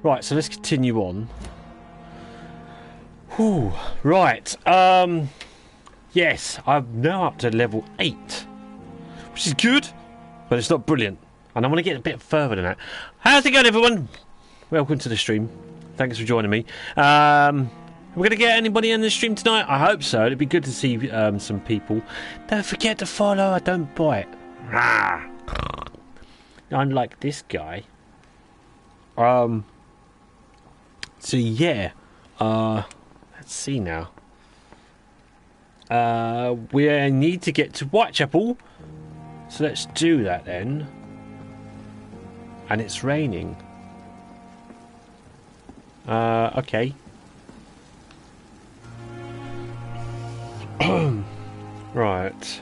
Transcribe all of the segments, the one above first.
Right, so let's continue on. Whew, right. Yes, I'm now up to level 8, which is good, but it's not brilliant. And I want to get a bit further than that. How's it going, everyone? Welcome to the stream. Thanks for joining me. We're going to get anybody in the stream tonight? I hope so. It'd be good to see some people. Don't forget to follow. I don't bite. Unlike this guy. So yeah. Let's see now. We need to get to Whitechapel. So let's do that then. And it's raining. Okay. Right.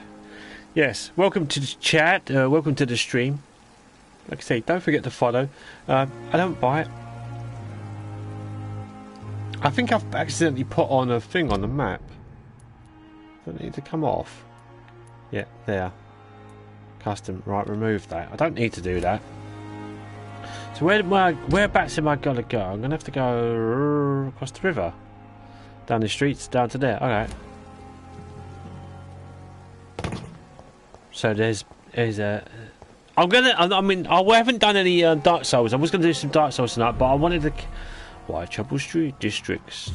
Yes, welcome to the chat. Welcome to the stream. Like I say, don't forget to follow. I don't bite. I think I've accidentally put on a thing on the map. Does it need to come off? Yeah, there. Custom. Right, remove that. I don't need to do that. So whereabouts am I going to go? I'm going to have to go across the river. Down the streets, down to there. Okay. So there's a... I haven't done any Dark Souls. I was going to do some Dark Souls tonight, but I wanted to... Whitechapel Street Districts.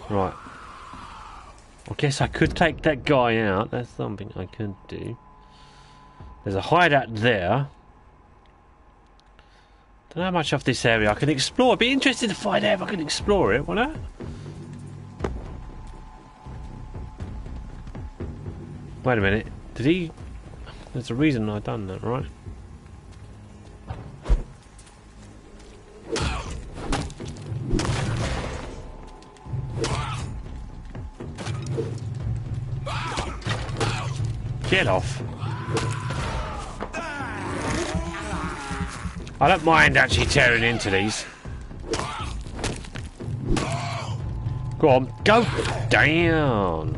Right. I guess I could take that guy out. That's something I could do. There's a hideout there. Don't know how much of this area I can explore. I'd be interested to find out if I can explore it, won't I? Wait a minute. Did he... There's a reason I've done that, right? Get off. I don't mind actually tearing into these. Go on, go down.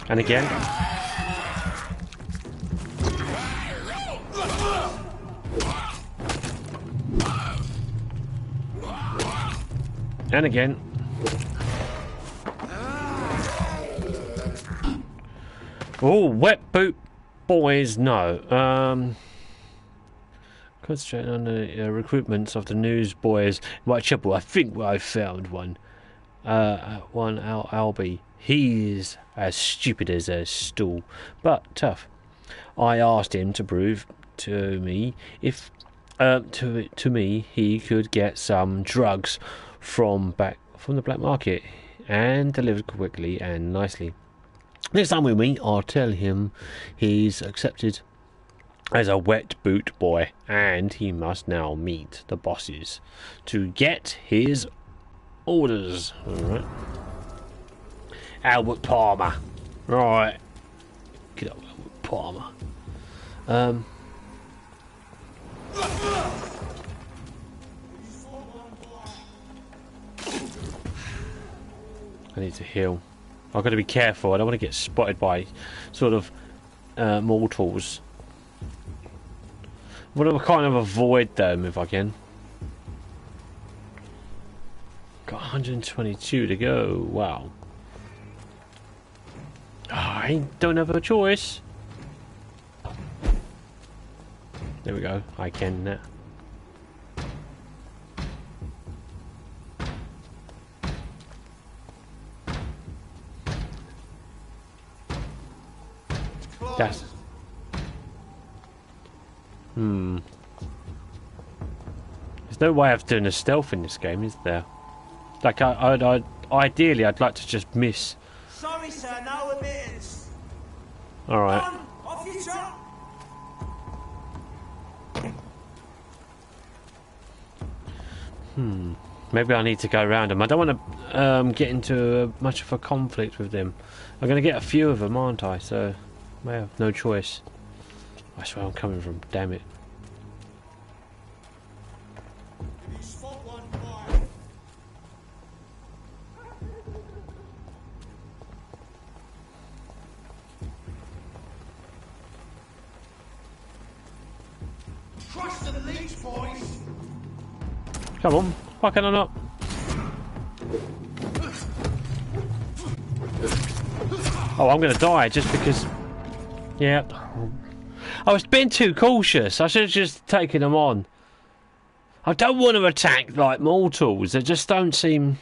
And again. And again. Oh, wet boot boys, no. Concentrating on the recruitments of the newsboys. Whitechapel, I think I found one. One Albie. He's as stupid as a stool, but tough. I asked him to prove to me if to me he could get some drugs from the black market and delivered quickly and nicely. Next time we meet, I'll tell him he's accepted as a wet boot boy and he must now meet the bosses to get his orders. Alright. Albert Palmer. Right. Get up, Albert Palmer. I need to heal. I've got to be careful. I don't want to get spotted by sort of mortals. I want to kind of avoid them if I can. Got 122 to go. Wow. Oh, I don't have a choice. There we go. I can now. That's... There's no way of doing a stealth in this game, is there? Like, ideally, I'd like to just miss. Sorry, sir, no admittance. Alright. Off you trot. Maybe I need to go around them. I don't want to get into much of a conflict with them. I'm going to get a few of them, aren't I? So, I have no choice. That's where I'm coming from, damn it. Come on, why can I not? Oh, I'm gonna die just because. Yeah. I was being too cautious. I should have just taken them on. I don't want to attack like mortals. They just don't seem.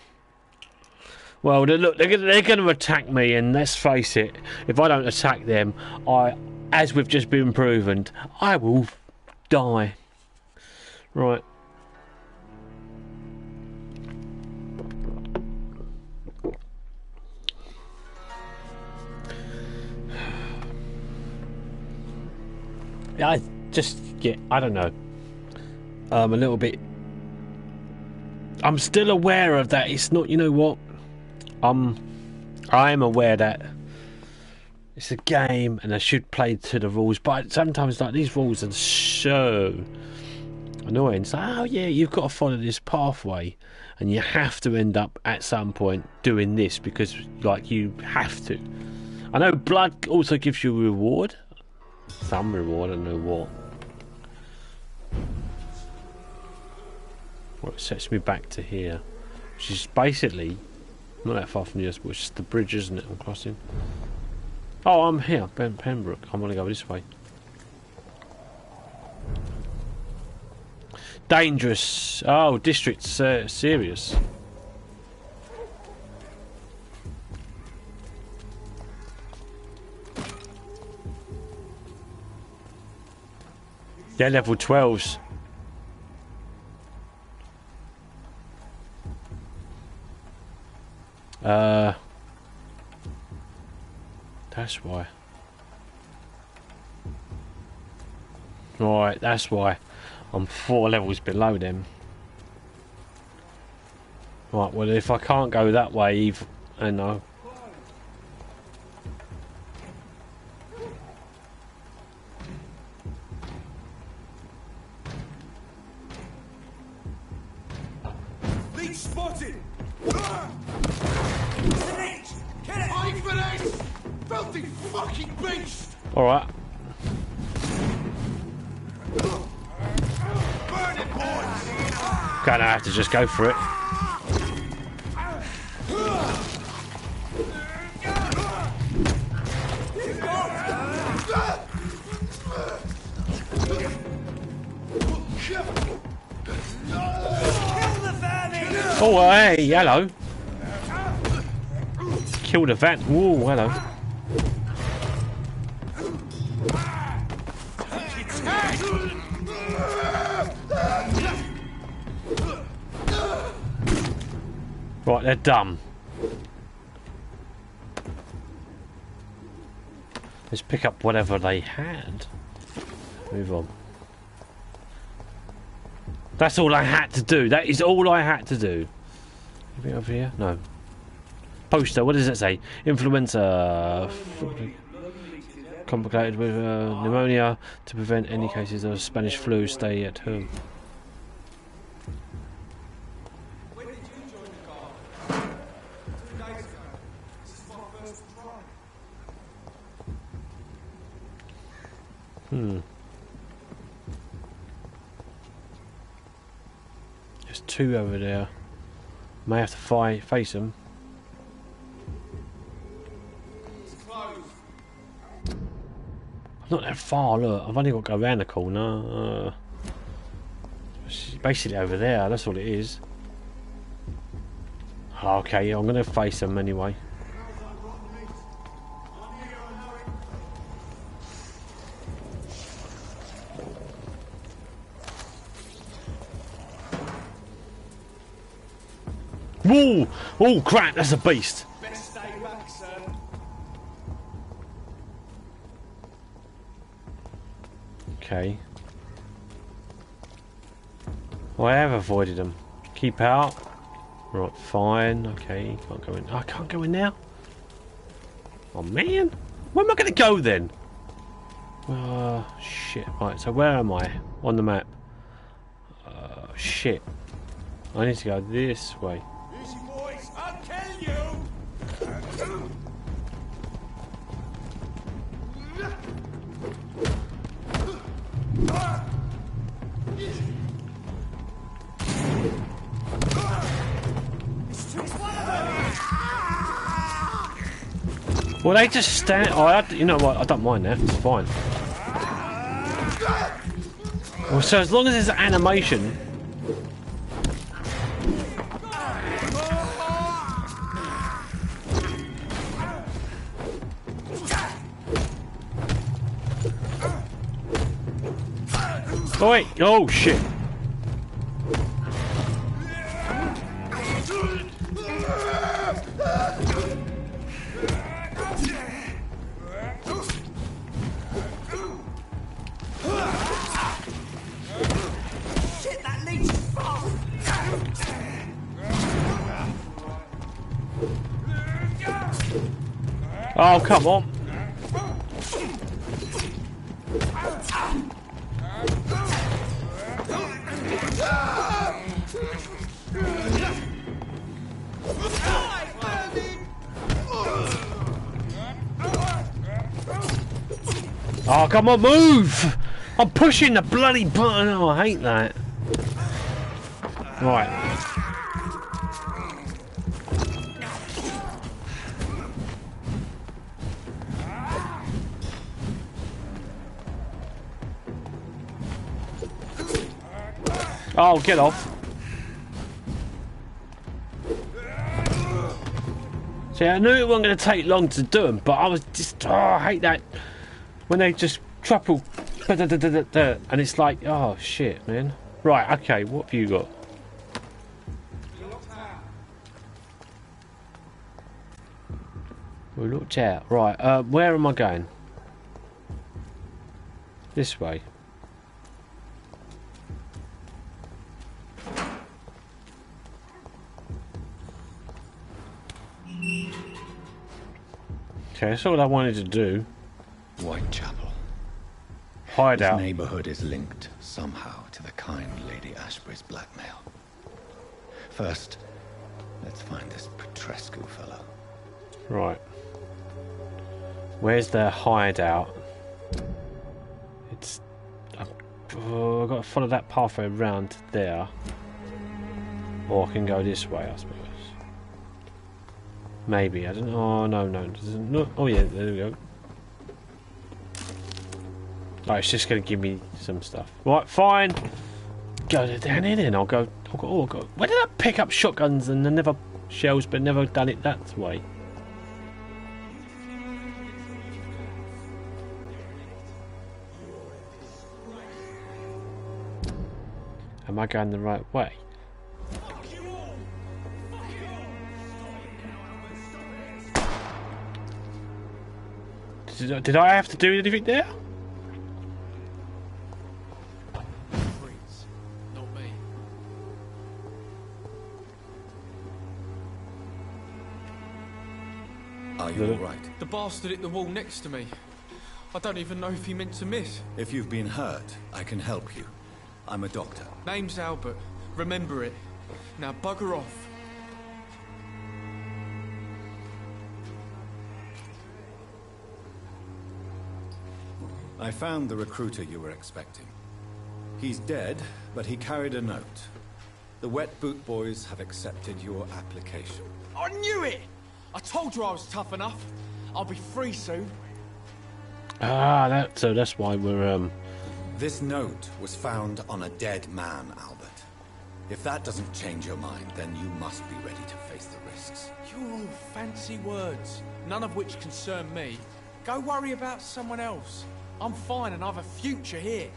Well, look, they're going to attack me, and let's face it, if I don't attack them, as we've just been proven, I will die. Right. I just get, I don't know. A little bit. I'm still aware of that. It's not, you know what? I am aware that it's a game and I should play to the rules, but sometimes like these rules are so annoying. So, oh yeah, you've got to follow this pathway and you have to end up at some point doing this because like you have to. I know blood also gives you a reward. Some reward, I don't know what. Well, it sets me back to here, which is basically not that far from us, but it's just the bridge, isn't it? I'm crossing. Oh, I'm here, Pembroke. I'm gonna go this way. Dangerous. Oh, district's serious. They're level 12s. That's why. Right, that's why. I'm 4 levels below them. Right, well if I can't go that way, I know. Spotted! Filthy fucking beast! Alright. Burn it, boys! Gonna have to just go for it. Oh, hey, hello. Kill the van. Ooh, hello. Right, they're dumb. Let's pick up whatever they had. Move on. That's all I had to do. That is all I had to do. Anything over here? No. Poster, what does it say? Influenza. Complicated with pneumonia. To prevent any cases of Spanish flu, stay at home. When did you join the guard? 2 days ago. This is my first patrol. There's 2 over there. May have to face them. Not that far, look. I've only got to go around the corner. It's basically over there, that's all it is. Okay, I'm going to face them anyway. Whoa! Oh crap, that's a beast! Best stay back, sir. Okay. Well, I have avoided them. Keep out. Right, fine. Okay, can't go in. Oh, I can't go in now? Oh man! Where am I going to go then? Shit. Right, so where am I? On the map. Shit. I need to go this way. Easy, boys. I'll kill you. Well, they just stand. Oh, you know what? I don't mind that. It's fine. Well, so as long as there's animation. Oh wait! Oh shit! Oh, come on. Oh, come on, move! I'm pushing the bloody button. Oh, I hate that. Right. Oh, get off. See, I knew it wasn't going to take long to do them, but I was just... Oh, I hate that. When they just triple... And it's like, oh, shit, man. Right, okay, what have you got? We looked out. Right, where am I going? This way. Okay, that's all I wanted to do. Whitechapel. Hideout. This neighborhood is linked somehow to the kind Lady Ashbury's blackmail. First, let's find this Petrescu fellow. Right. Where's their hideout? It's... Oh, I've got to follow that pathway around there. Or I can go this way, I suppose. Maybe, I don't know. Oh, no. Oh, yeah, there we go. Oh, it's just going to give me some stuff. Right, fine. Go down here then. I'll go. Where did I pick up shotguns and never shells, but never done it that way? Am I going the right way? Did I have to do anything there? Not me. Are you all right? The bastard hit the wall next to me. I don't even know if he meant to miss. If you've been hurt, I can help you. I'm a doctor. Name's Albert. Remember it. Now bugger off. I found the recruiter you were expecting. He's dead, but he carried a note. The Wet Boot Boys have accepted your application. I knew it! I told you I was tough enough. I'll be free soon. Ah, so that's why we're This note was found on a dead man, Albert. If that doesn't change your mind, then you must be ready to face the risks. You're all fancy words, none of which concern me. Go worry about someone else. I'm fine and I've a future here.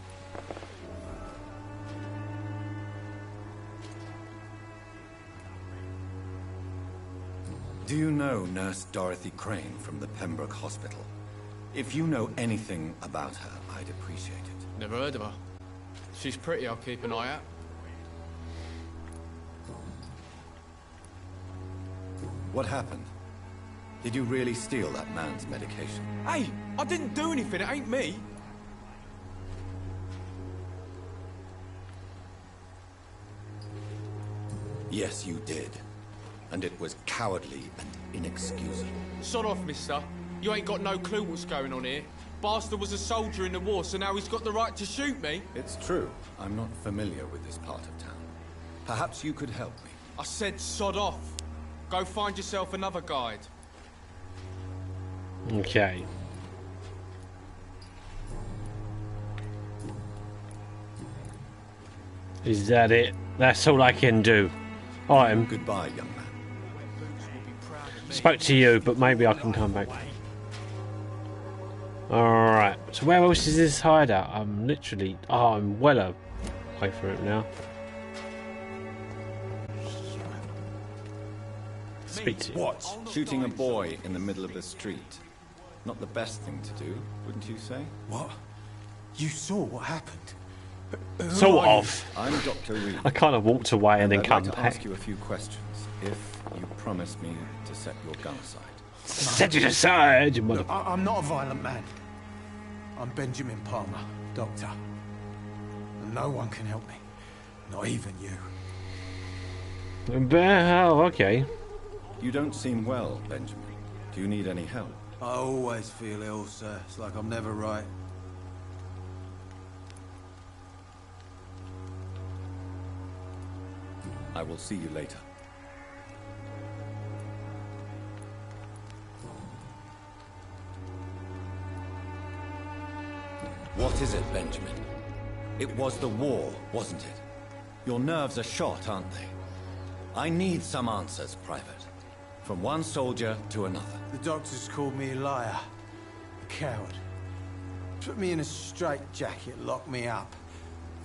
Do you know Nurse Dorothy Crane from the Pembroke Hospital? If you know anything about her, I'd appreciate it. Never heard of her. She's pretty, I'll keep an eye out. What happened? Did you really steal that man's medication? Hey, I didn't do anything, it ain't me. Yes, you did. And it was cowardly and inexcusable. Sod off, mister. You ain't got no clue what's going on here. Bastard was a soldier in the war, so now he's got the right to shoot me. It's true. I'm not familiar with this part of town. Perhaps you could help me. I said sod off. Go find yourself another guide. Okay. Is that it? That's all I can do. I'm Goodbye, young man. spoke to you, but maybe I can come back. Alright, so where else is this hideout? I'm literally... Oh, I'm well away from it now. Speak to you. What? Shooting a boy in the middle of the street. Not the best thing to do, wouldn't you say? What? You saw what happened? Sort of. I'm Dr. Reed. I kind of walked away and then I'd come like to back. ask you a few questions, if you promise me to set your gun aside. Set it aside, you mother... I'm not a violent man. I'm Benjamin Palmer, doctor. And no one can help me. Not even you. Oh, okay. You don't seem well, Benjamin. Do you need any help? I always feel ill, sir. It's like I'm never right. I will see you later. What is it, Benjamin? It was the war, wasn't it? Your nerves are shot, aren't they? I need some answers, Private. From one soldier to another. The doctors called me a liar. A coward. Put me in a straitjacket, locked me up.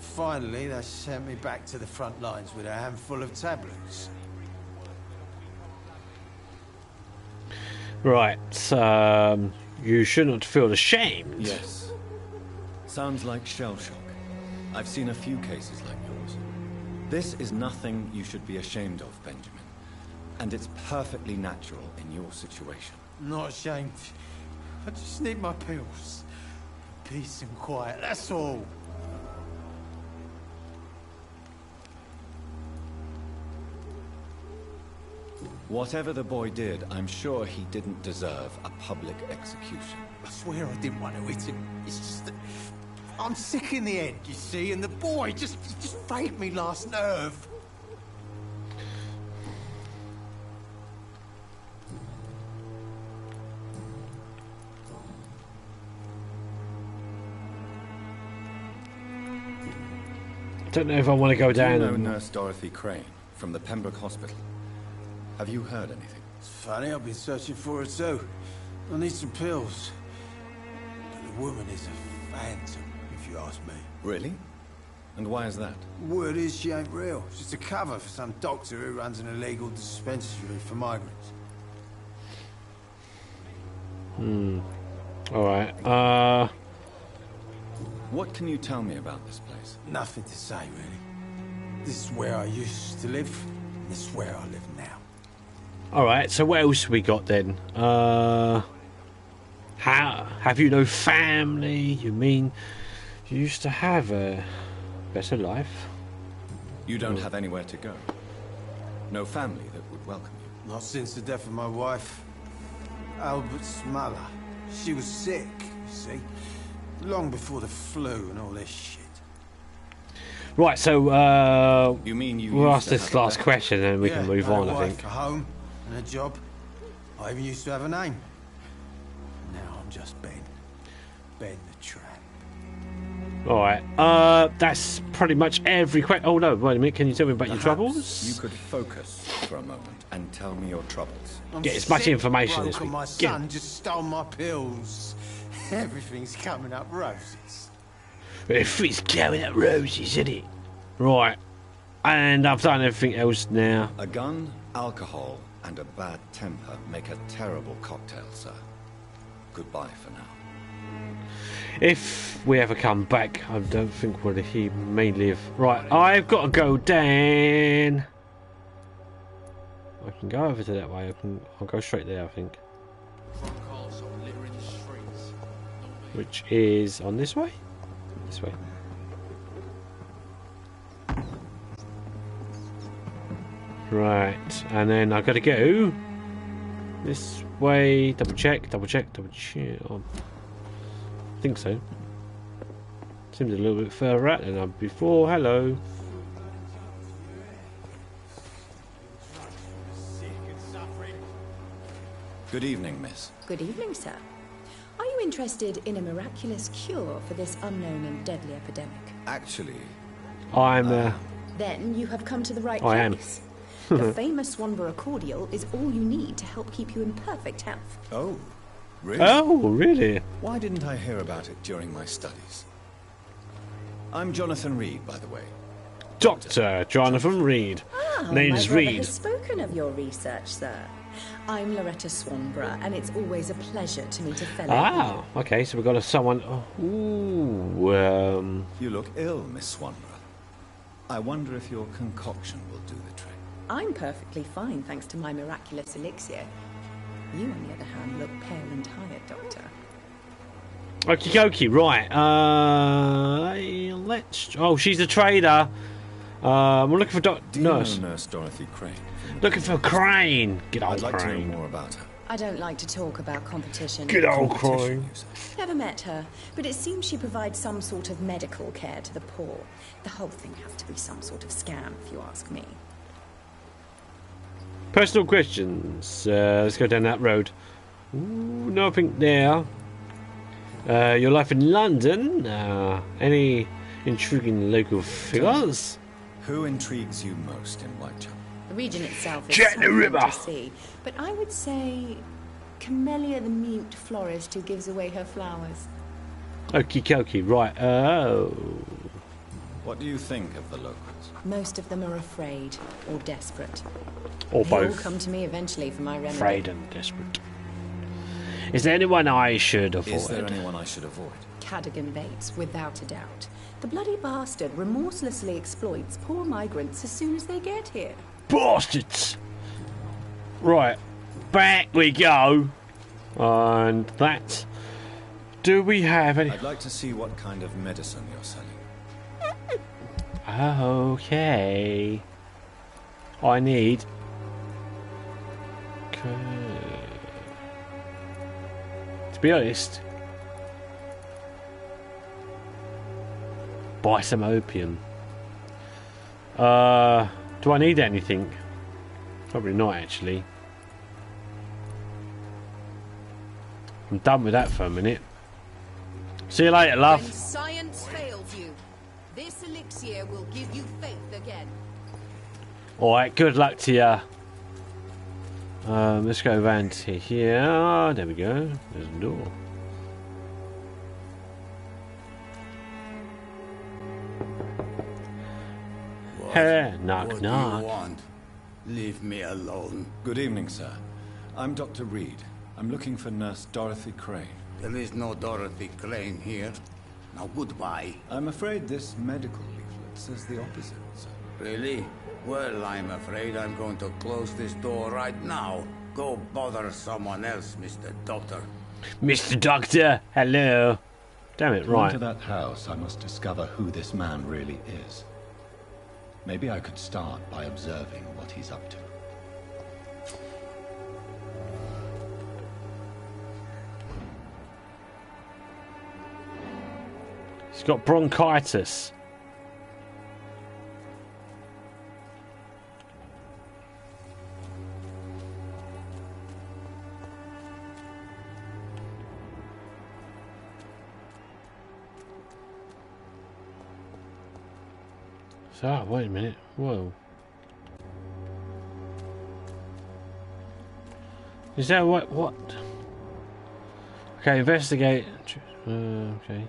Finally, they sent me back to the front lines with a handful of tablets. Right, you shouldn't feel ashamed. Yes. Sounds like shell shock. I've seen a few cases like yours. This is nothing you should be ashamed of, Benjamin. And it's perfectly natural in your situation. Not ashamed. I just need my pills. Peace and quiet, that's all. Whatever the boy did, I'm sure he didn't deserve a public execution. I swear I didn't want to hit him. It's just that I'm sick in the head, you see, and the boy just faked me last nerve. Don't know if I want to go Do you down. know Nurse Dorothy Crane from the Pembroke Hospital? Have you heard anything? It's funny, I've been searching for her too. I need some pills. But the woman is a phantom, if you ask me. Really? And why is that? Word is she ain't real. She's just a cover for some doctor who runs an illegal dispensary for migrants. Alright, What can you tell me about this place? Nothing to say, really. This is where I used to live, and this is where I live now. alright, so what else we got then? How have you no family? You mean you used to have a better life? You don't have anywhere to go. No family that would welcome you. Not since the death of my wife, Albert's mother. She was sick, you see. Long before the flu and all this shit. Right, so You mean you we'll used ask to this have a last better- question and we can move I had on, a I wife, think. a home, and a job. I even used to have a name. Now I'm just Ben. Ben the Tramp. Alright, that's pretty much every question. Oh no, wait a minute, can you tell me about your Perhaps troubles? you could focus for a moment and tell me your troubles. I'm Get as much sick, information broke, as we and my get. son just stole my pills. Everything's coming up roses. If it's going up roses, isn't it? Right, and I've done everything else now. A gun, alcohol, and a bad temper make a terrible cocktail, sir. Goodbye for now. If we ever come back, I don't think we'll he may live. Right, I've got to go down. I can go over to that way. I'll go straight there, I think. Which is on this way? This way. Right, and then I've got to go this way. Double check, double check, double check. I think so. Seems a little bit further out than I before. Hello. Good evening, miss. Good evening, sir. Are you interested in a miraculous cure for this unknown and deadly epidemic? Actually, I'm. Then you have come to the right I am. place. The famous Swanborough cordial is all you need to help keep you in perfect health. oh, really? Oh, really? Why didn't I hear about it during my studies? I'm Jonathan Reed, by the way. Dr. Jonathan Reed. Ah, Name's my brother Reed. has spoken of your research, sir. I'm Loretta Swanborough, and it's always a pleasure to meet a fellow. Ah, okay, so we've got someone. Ooh, You look ill, Miss Swanborough. I wonder if your concoction will do the trick. I'm perfectly fine, thanks to my miraculous elixir. You, on the other hand, look pale and tired, Doctor. Okie dokie, right. Let's. Oh, she's a trader. We're looking for Do you Nurse. know Nurse Dorothy Crane? Looking for Crane. Good old I'd like to know Crane. more about her. I don't like to talk about competition. Good old Competition, Crane. you say? Never met her, but it seems she provides some sort of medical care to the poor. The whole thing has to be some sort of scam, if you ask me. Personal questions. Let's go down that road. Ooh, nothing there. Your life in London. Any intriguing local figures? Who intrigues you most in Whitechapel? The region itself is Jack the something Ripper. to see, but I would say Camellia the mute florist who gives away her flowers. Okie dokie, right. Oh. What do you think of the locals? Most of them are afraid or desperate. Or They all both. come to me eventually for my remedy. Afraid and desperate. Is there anyone I should avoid? Is there anyone I should avoid? Cadogan Bates, without a doubt. The bloody bastard remorselessly exploits poor migrants as soon as they get here. Bastards! Right. Back we go. And that. Do we have any? I'd like to see what kind of medicine you're selling. Okay. I need. To be honest, buy some opium. Do I need anything? Probably not, actually. I'm done with that for a minute. See you later, When love. science fails you, this elixir will give you faith again. Alright, good luck to you. Let's go around to here. There we go. There's a door. Knock, What knock. do you want? Leave me alone. Good evening, sir. I'm Dr. Reed. I'm looking for Nurse Dorothy Crane. There is no Dorothy Crane here. Now goodbye. I'm afraid this medical leaflet says the opposite, sir. Really? Well, I'm afraid I'm going to close this door right now. Go bother someone else, Mr. Doctor. Mr. Doctor, hello. Damn it, To right. enter that house, I must discover who this man really is. Maybe I could start by observing what he's up to. He's got bronchitis. So, wait a minute. Whoa. Is that what? What? Okay, investigate. Okay.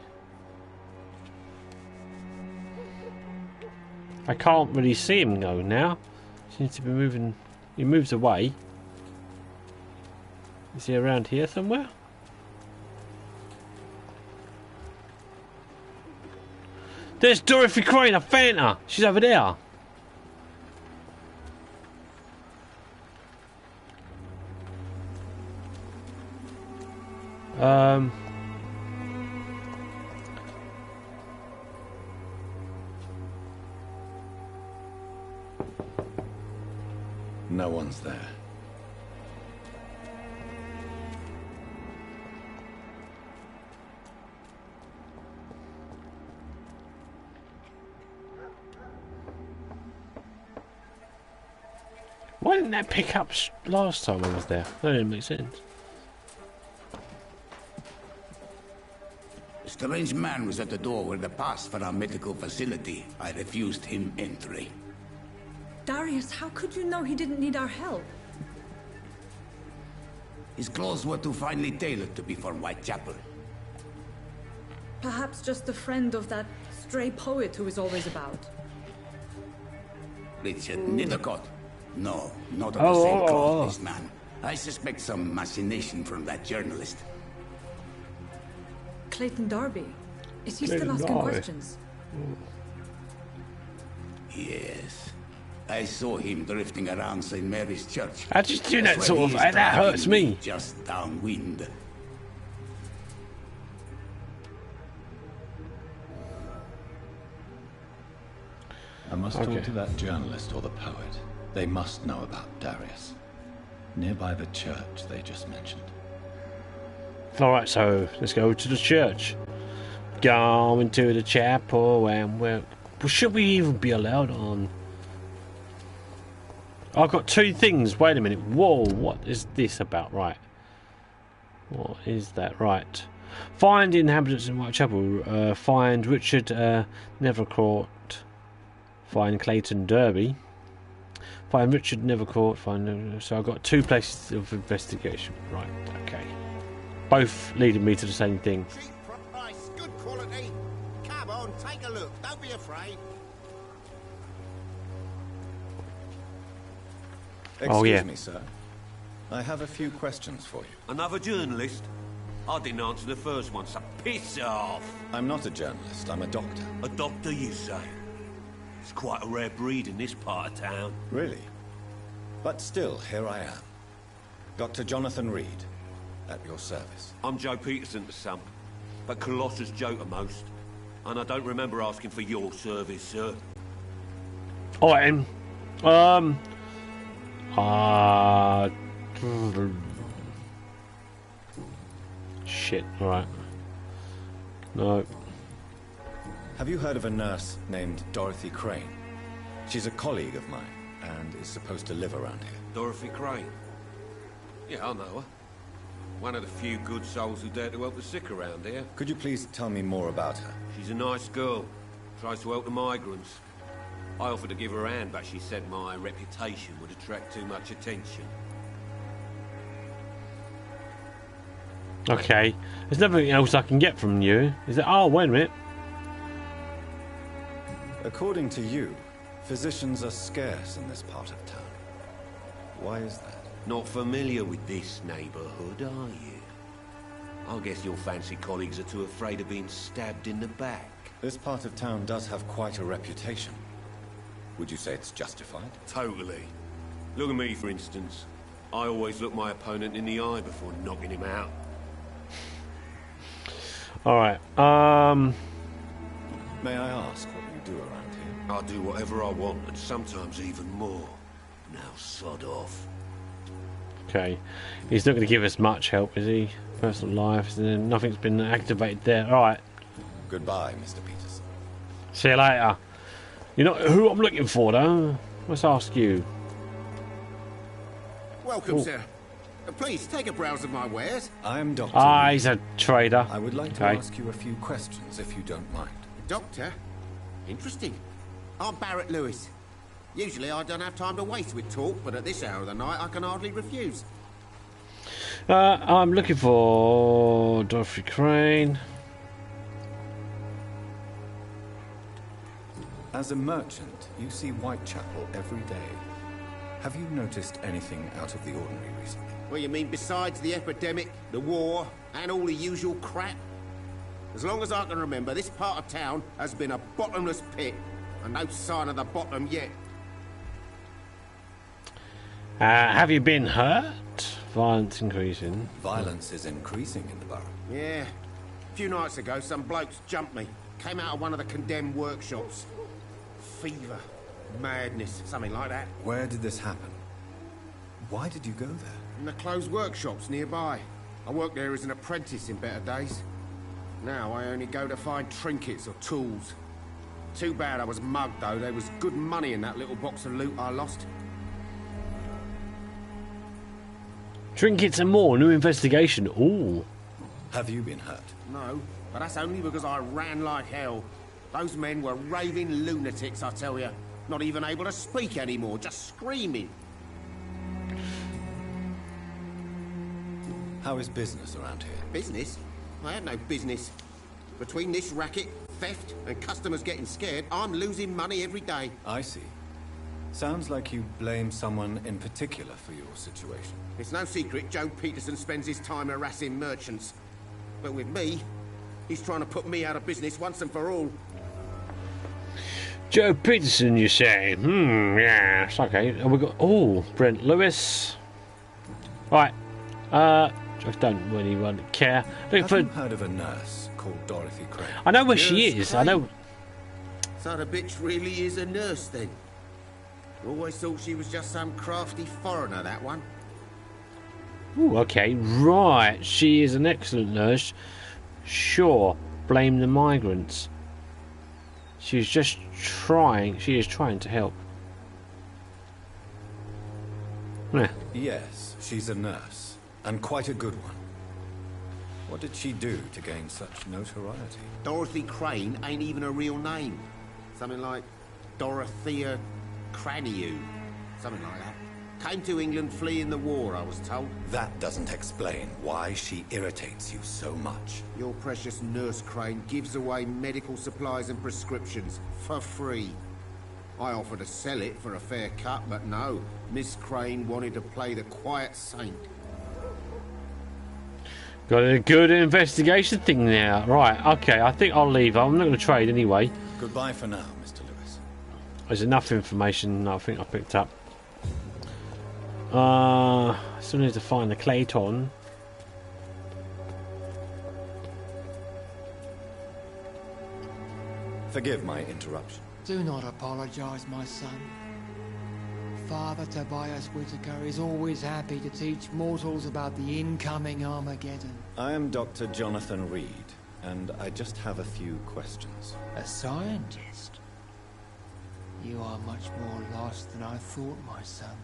I can't really see him go now. Seems to be moving. He moves away. Is he around here somewhere? There's Dorothy Crane. I found her. She's over there. No one's there. Why didn't that pick up last time I was there? That didn't make sense. Strange man was at the door with the pass for our medical facility. I refused him entry. Darius, how could you know he didn't need our help? His clothes were too finely tailored to be for Whitechapel. Perhaps just a friend of that stray poet who is always about. Richard Nethercott? No, not of the same cloth, this man. I suspect some machination from that journalist. Clayton Darby. Is he still asking questions? Yes. I saw him drifting around St. Mary's Church. How did you do that sort of... That hurts me. Just downwind. I must talk to that journalist or the poet. They must know about Darius. Nearby the church they just mentioned. Alright, so let's go to the church. Going to the chapel, and well, should we even be allowed on? I've got two things. Wait a minute. Whoa, what is this about? Right. What is that? Right. Find the inhabitants in Whitechapel. Find Richard Nethercourt. Find Clayton Derby. Find Richard Nethercourt. Find. So I've got two places of investigation. Right. Okay. Both leading me to the same thing. Cheap price, good quality. Come on, take a look. Don't be afraid. Excuse me, sir. I have a few questions for you. Another journalist? I didn't answer the first one, so piss off. I'm not a journalist, I'm a doctor. A doctor, you say? It's quite a rare breed in this part of town. Really? But still, here I am. Dr. Jonathan Reed, at your service. I'm Joe Peterson to some, but Colossus Joe to most. And I don't remember asking for your service, sir. Alright, shit, alright. No. Have you heard of a nurse named Dorothy Crane? She's a colleague of mine, and is supposed to live around here. Dorothy Crane? Yeah, I know her. One of the few good souls who dare to help the sick around here. Could you please tell me more about her? She's a nice girl. Tries to help the migrants. I offered to give her a hand, but she said my reputation would attract too much attention. Okay. There's nothing else I can get from you. Is it? Oh, wait a minute. According to you, physicians are scarce in this part of town. Why is that? Not familiar with this neighborhood, are you? I guess your fancy colleagues are too afraid of being stabbed in the back. This part of town does have quite a reputation. Would you say it's justified? Totally. Look at me, for instance. I always look my opponent in the eye before knocking him out. Alright, May I ask what you do around here? I do whatever I want, and sometimes even more. Now sod off. okay. He's not going to give us much help, is he? Personal life, and nothing's been activated there. Alright. Goodbye, Mr. Peterson. See you later. You're not who I'm looking for, though. Let's ask you. Welcome, sir. Please, take a browse of my wares. I am Dr. Ah, he's a trader. I would like to ask you a few questions, if you don't mind. Doctor? Interesting. I'm Barrett Lewis. Usually I don't have time to waste with talk, but at this hour of the night I can hardly refuse. I'm looking for Dorothy Crane. As a merchant, you see Whitechapel every day. Have you noticed anything out of the ordinary recently? Well, you mean besides the epidemic, the war, and all the usual crap? As long as I can remember, this part of town has been a bottomless pit, and no sign of the bottom yet. Have you been hurt? Violence increasing. Violence is increasing in the borough. Yeah. A few nights ago, some blokes jumped me. Came out of one of the condemned workshops. Fever, madness, something like that. Where did this happen? Why did you go there? In the closed workshops nearby. I worked there as an apprentice in better days. Now I only go to find trinkets or tools. Too bad I was mugged, though. There was good money in that little box of loot I lost. Trinkets and more. New investigation. Ooh. Have you been hurt? No. But that's only because I ran like hell. Those men were raving lunatics, I tell you. Not even able to speak anymore, just screaming. How is business around here? Business? I had no business. Between this racket, theft, and customers getting scared, I'm losing money every day. I see. Sounds like you blame someone in particular for your situation. It's no secret Joe Peterson spends his time harassing merchants. But with me, he's trying to put me out of business once and for all. Joe Peterson, you say? Yeah, it's okay. And we got Brent Lewis. Right. I don't really want to care. Have you heard of a nurse called Dorothy Crane? I know where she is. Crane. I know. So the bitch really is a nurse then? Always thought she was just some crafty foreigner, that one. Ooh, okay, right. She is an excellent nurse. Sure, blame the migrants. She is trying to help. Yeah. Yes, she's a nurse, and quite a good one. What did she do to gain such notoriety? Dorothy Crane ain't even a real name. Something like Dorothea Craniu. Something like that. Came to England fleeing the war, I was told. That doesn't explain why she irritates you so much. Your precious Nurse Crane gives away medical supplies and prescriptions for free. I offered to sell it for a fair cut, but no. Miss Crane wanted to play the quiet saint. Got a good investigation thing now. Right, okay, I think I'll leave. I'm not going to trade anyway. Goodbye for now, Mr. Lewis. There's enough information I think I picked up. Still need to find the Clayton. Forgive my interruption. Do not apologize, my son. Father Tobias Whitaker is always happy to teach mortals about the incoming Armageddon. I am Dr. Jonathan Reed, and I just have a few questions. A scientist? You are much more lost than I thought, my son.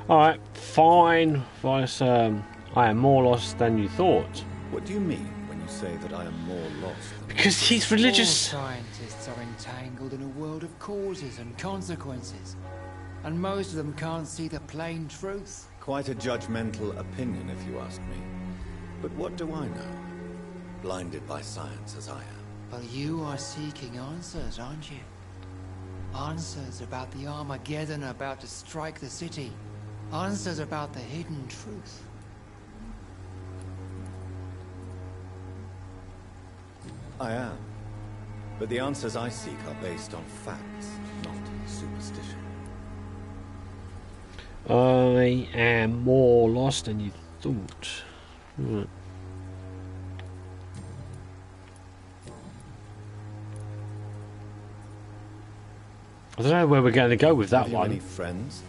Alright, fine. Vice, I am more lost than you thought. What do you mean when you say that I am more lost? Because he's religious. All scientists are entangled in a world of causes and consequences, and most of them can't see the plain truth. Quite a judgmental opinion, if you ask me. But what do I know? Blinded by science as I am. Well, you are seeking answers, aren't you? Answers about the Armageddon about to strike the city. Answers about the hidden truth. I am. But the answers I seek are based on facts, not superstition. I am more lost than you thought. Right. I don't know where we're going to go with that Have you one. any friends?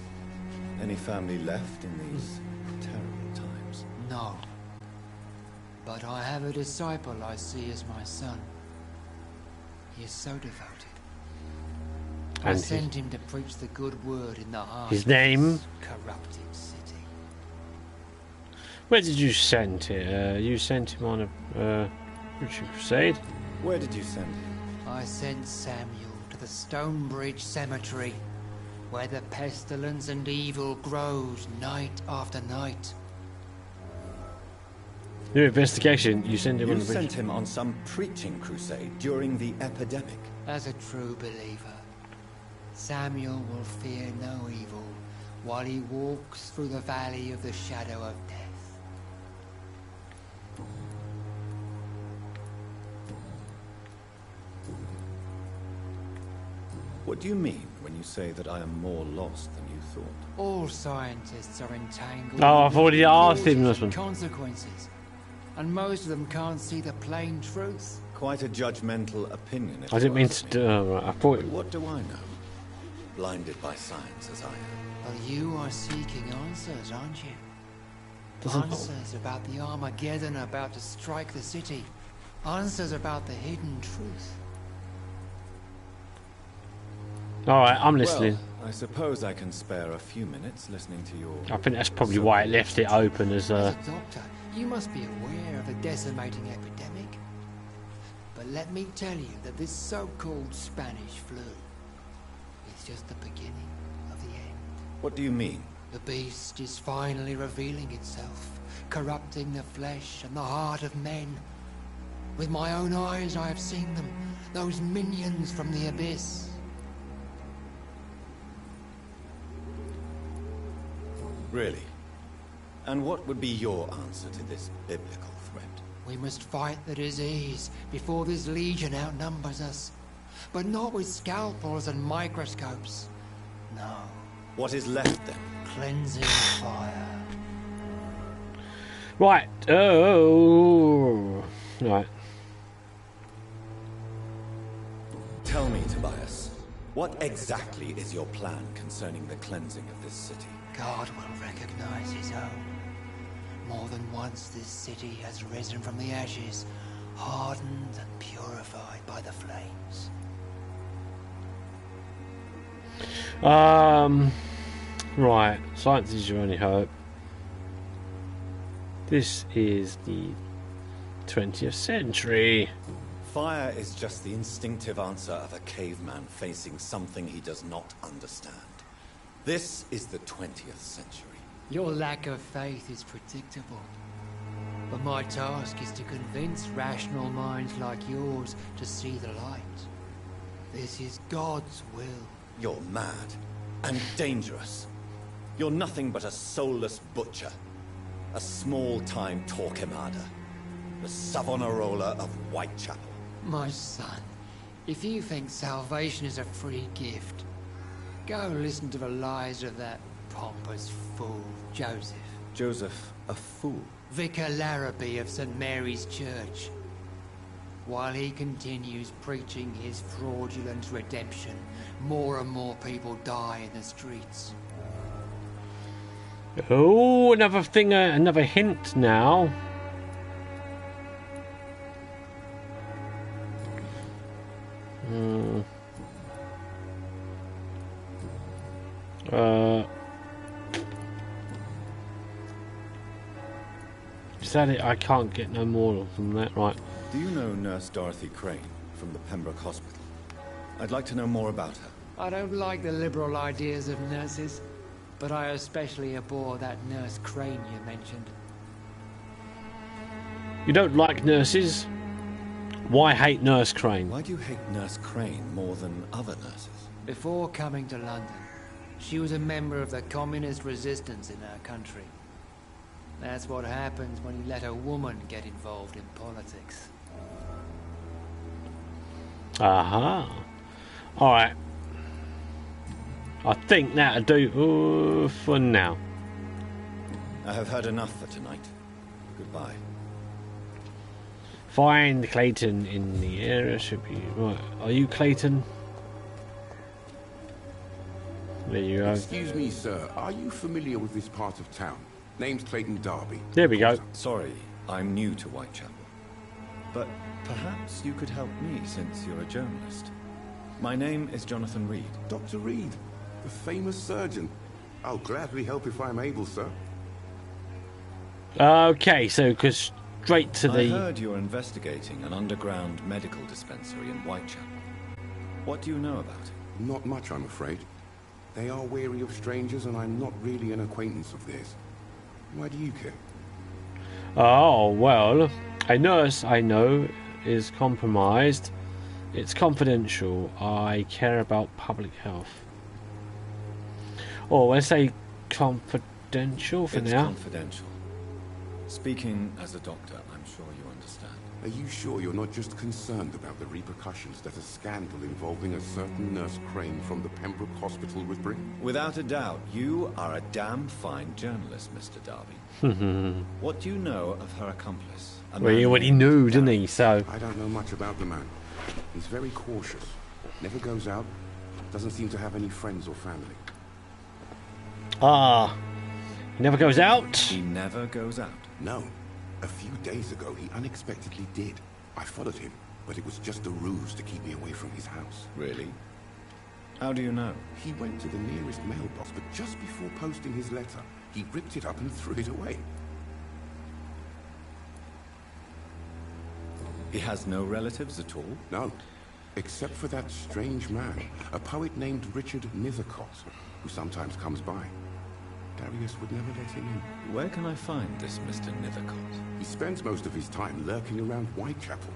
Any family left in these terrible times? No. But I have a disciple I see as my son. He is so devoted. I sent him to preach the good word in the heart his name? of this corrupted city. Where did you send him? You sent him on a crusade? Where did you send him? I sent Samuel to the Stonebridge Cemetery, where the pestilence and evil grows night after night. Your investigation, you sent him on You the bridge. sent him on some preaching crusade during the epidemic. As a true believer, Samuel will fear no evil while he walks through the valley of the shadow of death. What do you mean when you say that I am more lost than you thought? All scientists are entangled. Oh, I've already asked him this one. Consequences, and most of them can't see the plain truth. Quite a judgmental opinion. I didn't mean to do. I thought. But what do I know? Blinded by science as I am. Well, you are seeking answers, aren't you? Doesn't Answers about the Armageddon about to strike the city. Answers about the hidden truth. All right, I'm listening. Well, I suppose I can spare a few minutes listening to your... I think that's probably why it left it open as As a doctor, You must be aware of the decimating epidemic. But let me tell you that this so-called Spanish flu is just the beginning of the end. What do you mean? The beast is finally revealing itself, corrupting the flesh and the heart of men. With my own eyes I have seen them, those minions from the abyss. Really? And what would be your answer to this biblical threat? We must fight the disease before this legion outnumbers us. But not with scalpels and microscopes. No. What is left then? Cleansing fire. Right. Oh. Right. Tell me, Tobias, what exactly is your plan concerning the cleansing of this city? God will recognize his own. More than once this city has risen from the ashes, hardened and purified by the flames. Right. Science is your only hope. This is the 20th century. Fire is just the instinctive answer of a caveman facing something he does not understand. This is the 20th century. Your lack of faith is predictable. But my task is to convince rational minds like yours to see the light. This is God's will. You're mad and dangerous. You're nothing but a soulless butcher. A small-time Torquemada. The Savonarola of Whitechapel. My son, if you think salvation is a free gift, go listen to the lies of that pompous fool, Joseph. Joseph, a fool? Vicar Larrabee of St. Mary's Church. While he continues preaching his fraudulent redemption, more and more people die in the streets. Oh, another thing, another hint now. Is that it? I can't get no more from that, right? Do you know Nurse Dorothy Crane from the Pembroke Hospital? I'd like to know more about her. I don't like the liberal ideas of nurses, but I especially abhor that Nurse Crane you mentioned. You don't like nurses? Why hate Nurse Crane? Why do you hate Nurse Crane more than other nurses? Before coming to London, she was a member of the communist resistance in our country. That's what happens when you let a woman get involved in politics. Aha. Alright. I think that'll do for now. I have heard enough for tonight. Goodbye. Find Clayton in the area. Should be right. Are you Clayton? There you go. Excuse me, sir. Are you familiar with this part of town? Name's Clayton Darby. There we go. Sorry, I'm new to Whitechapel. But perhaps you could help me since you're a journalist. My name is Jonathan Reed. Dr. Reed, the famous surgeon. I'll gladly help if I'm able, sir. Okay, so because straight to the... I heard you're investigating an underground medical dispensary in Whitechapel. What do you know about it? Not much, I'm afraid. They are wary of strangers, and I'm not really an acquaintance of theirs. Why do you care? Oh, well, a nurse I know is compromised. It's confidential. I care about public health. Or let's say confidential for now. It's confidential. Speaking as a doctor, I'm sure you understand. Are you sure you're not just concerned about the repercussions that a scandal involving a certain Nurse Crane from the Pembroke Hospital would bring? Without a doubt, you are a damn fine journalist, Mr. Darby. What do you know of her accomplice? Well, he already knew, didn't he? So I don't know much about the man. He's very cautious. Never goes out. Doesn't seem to have any friends or family. Ah, he never goes out? He never goes out? No. A few days ago, he unexpectedly did. I followed him, but it was just a ruse to keep me away from his house. Really? How do you know? He went to the nearest mailbox, but just before posting his letter, he ripped it up and threw it away. He has no relatives at all? No. Except for that strange man, a poet named Richard Nithercott, who sometimes comes by. Darius would never let him in. Where can I find this Mr. Nithercott? He spends most of his time lurking around Whitechapel,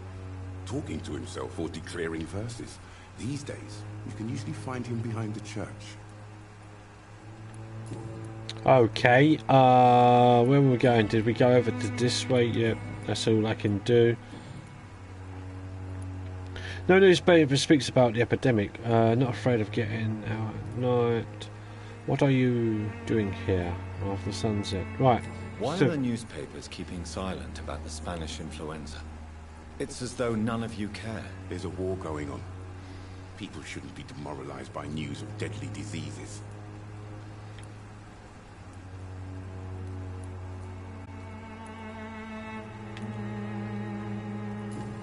talking to himself or declaring verses. These days, you can usually find him behind the church. Okay, where were we going? Did we go over to this way? Yep, that's all I can do. No newspaper speaks about the epidemic. Not afraid of getting out at night. What are you doing here after sunset? Right. Why are the newspapers keeping silent about the Spanish influenza? It's as though none of you care. There's a war going on. People shouldn't be demoralized by news of deadly diseases.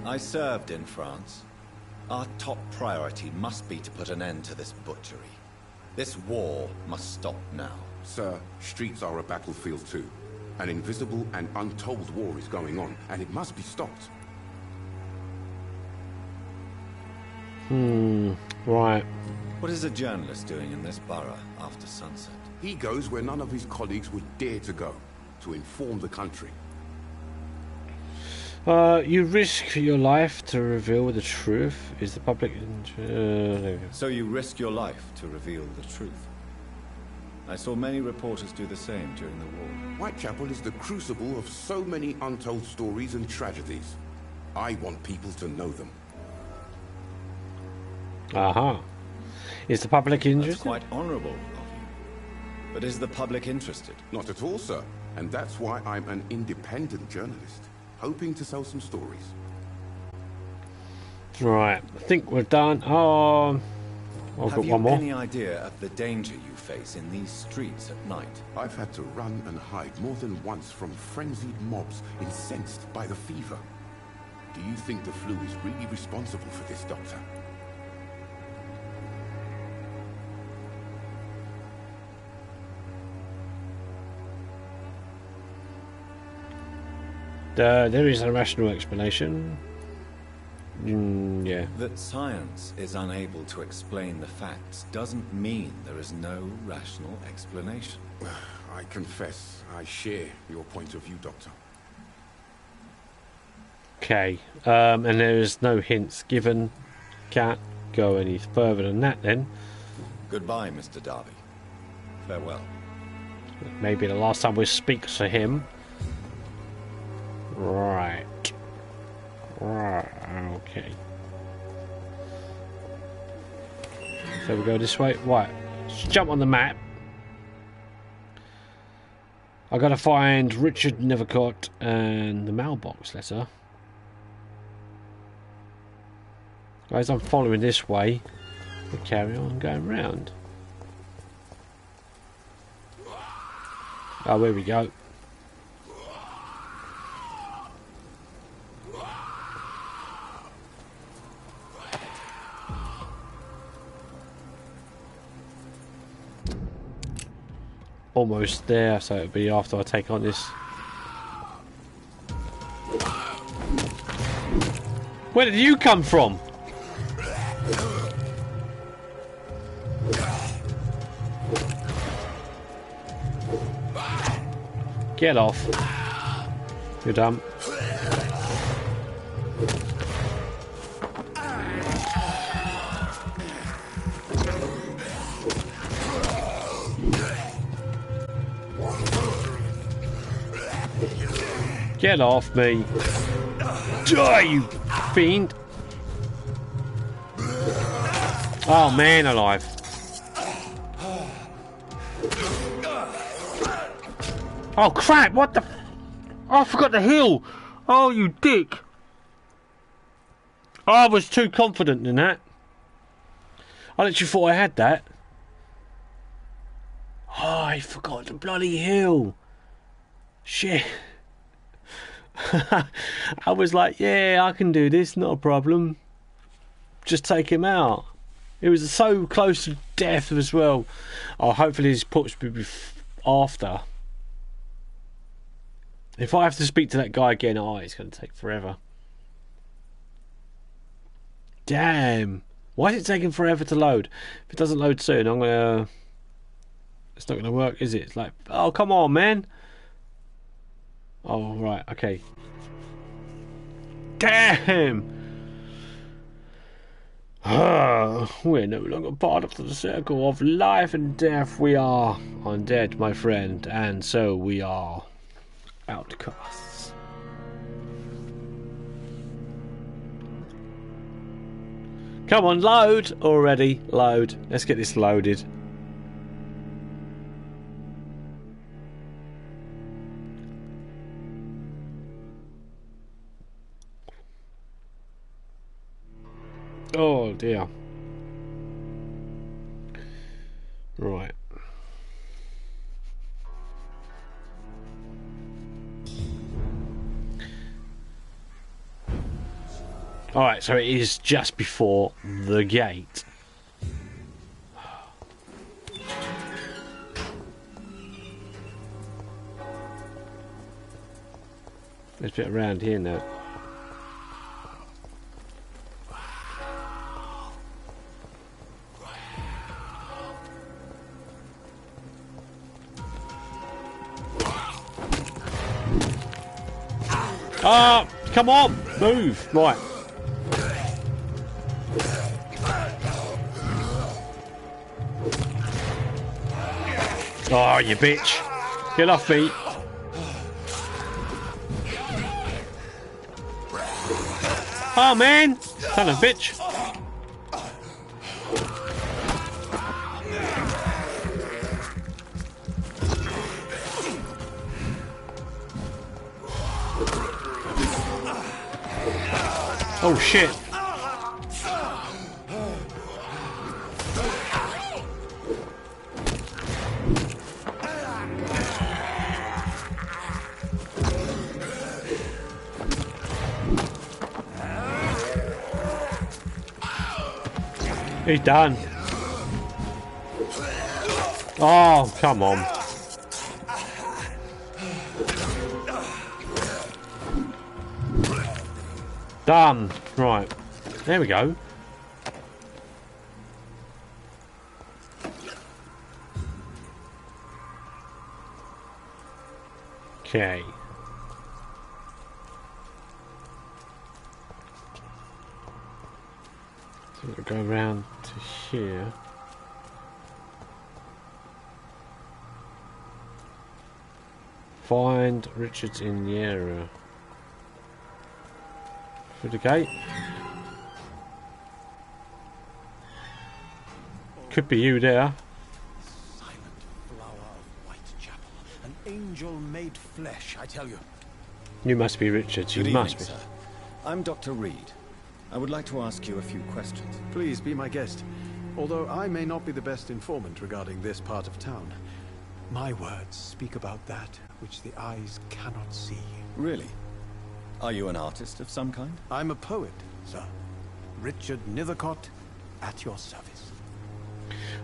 I served in France. Our top priority must be to put an end to this butchery. This war must stop now. Sir, streets are a battlefield too. An invisible and untold war is going on, and it must be stopped. Right. What is a journalist doing in this borough after sunset? He goes where none of his colleagues would dare to go, to inform the country. You risk your life to reveal the truth. Is the public... So you risk your life to reveal the truth. I saw many reporters do the same during the war. Whitechapel is the crucible of so many untold stories and tragedies. I want people to know them. Aha. Is the public interested? That's quite honourable of you. But is the public interested? Not at all, sir. And that's why I'm an independent journalist, hoping to sell some stories. Right. I think we're done. Oh, I've got one more. Have you any idea of the danger you face in these streets at night? I've had to run and hide more than once from frenzied mobs incensed by the fever. Do you think the flu is really responsible for this, Doctor? There is a rational explanation. Yeah. That science is unable to explain the facts doesn't mean there is no rational explanation. I confess, I share your point of view, Doctor. Okay, and there is no hints given. Can't go any further than that then. Goodbye, Mr. Darby. Farewell. Maybe the last time we speak to him. Right. Right, okay. So we go this way. Right. Let's jump on the map. I gotta find Richard Nithercott and the mailbox letter. Guys, I'm following this way. We'll carry on going round. Oh, here we go. Almost there, so it'll be after I take on this. Where did you come from? Get off. You're dumb. Get off me. Die, you fiend. Oh, man alive. Oh, crap. What the... Oh, I forgot the hill. Oh, you dick. Oh, I was too confident in that. I literally thought I had that. Oh, I forgot the bloody hill. Shit. I was like, yeah, I can do this, not a problem. Just take him out. It was so close to death as well. Oh, hopefully his puts will be after. If I have to speak to that guy again, oh, it's going to take forever. Damn. Why is it taking forever to load? If it doesn't load soon, I'm gonna... It's not gonna work, is it? It's like, oh, come on, man. Oh, right, okay. Damn! We're no longer part of the circle of life and death. We are undead, my friend, and so we are outcasts. Come on, load already. Load. Let's get this loaded. Oh dear. Right. Alright, so it is just before the gate. There's a bit around here now. Ah, come on, move. Right. Oh, you bitch. Get off me. Oh, man. Son of a bitch. Oh shit. He's done. Oh, come on. Done. Right. There we go. Okay. So we'll go around to here. Find Richard's in the area. Through the gate. Could be you there. Silent flower of Whitechapel, an angel made flesh, I tell you. You must be Richard. You must be. Sir. I'm Dr. Reed. I would like to ask you a few questions. Please be my guest. Although I may not be the best informant regarding this part of town, my words speak about that which the eyes cannot see. Really? Are you an artist of some kind? I'm a poet, sir. Richard Nithercott, at your service.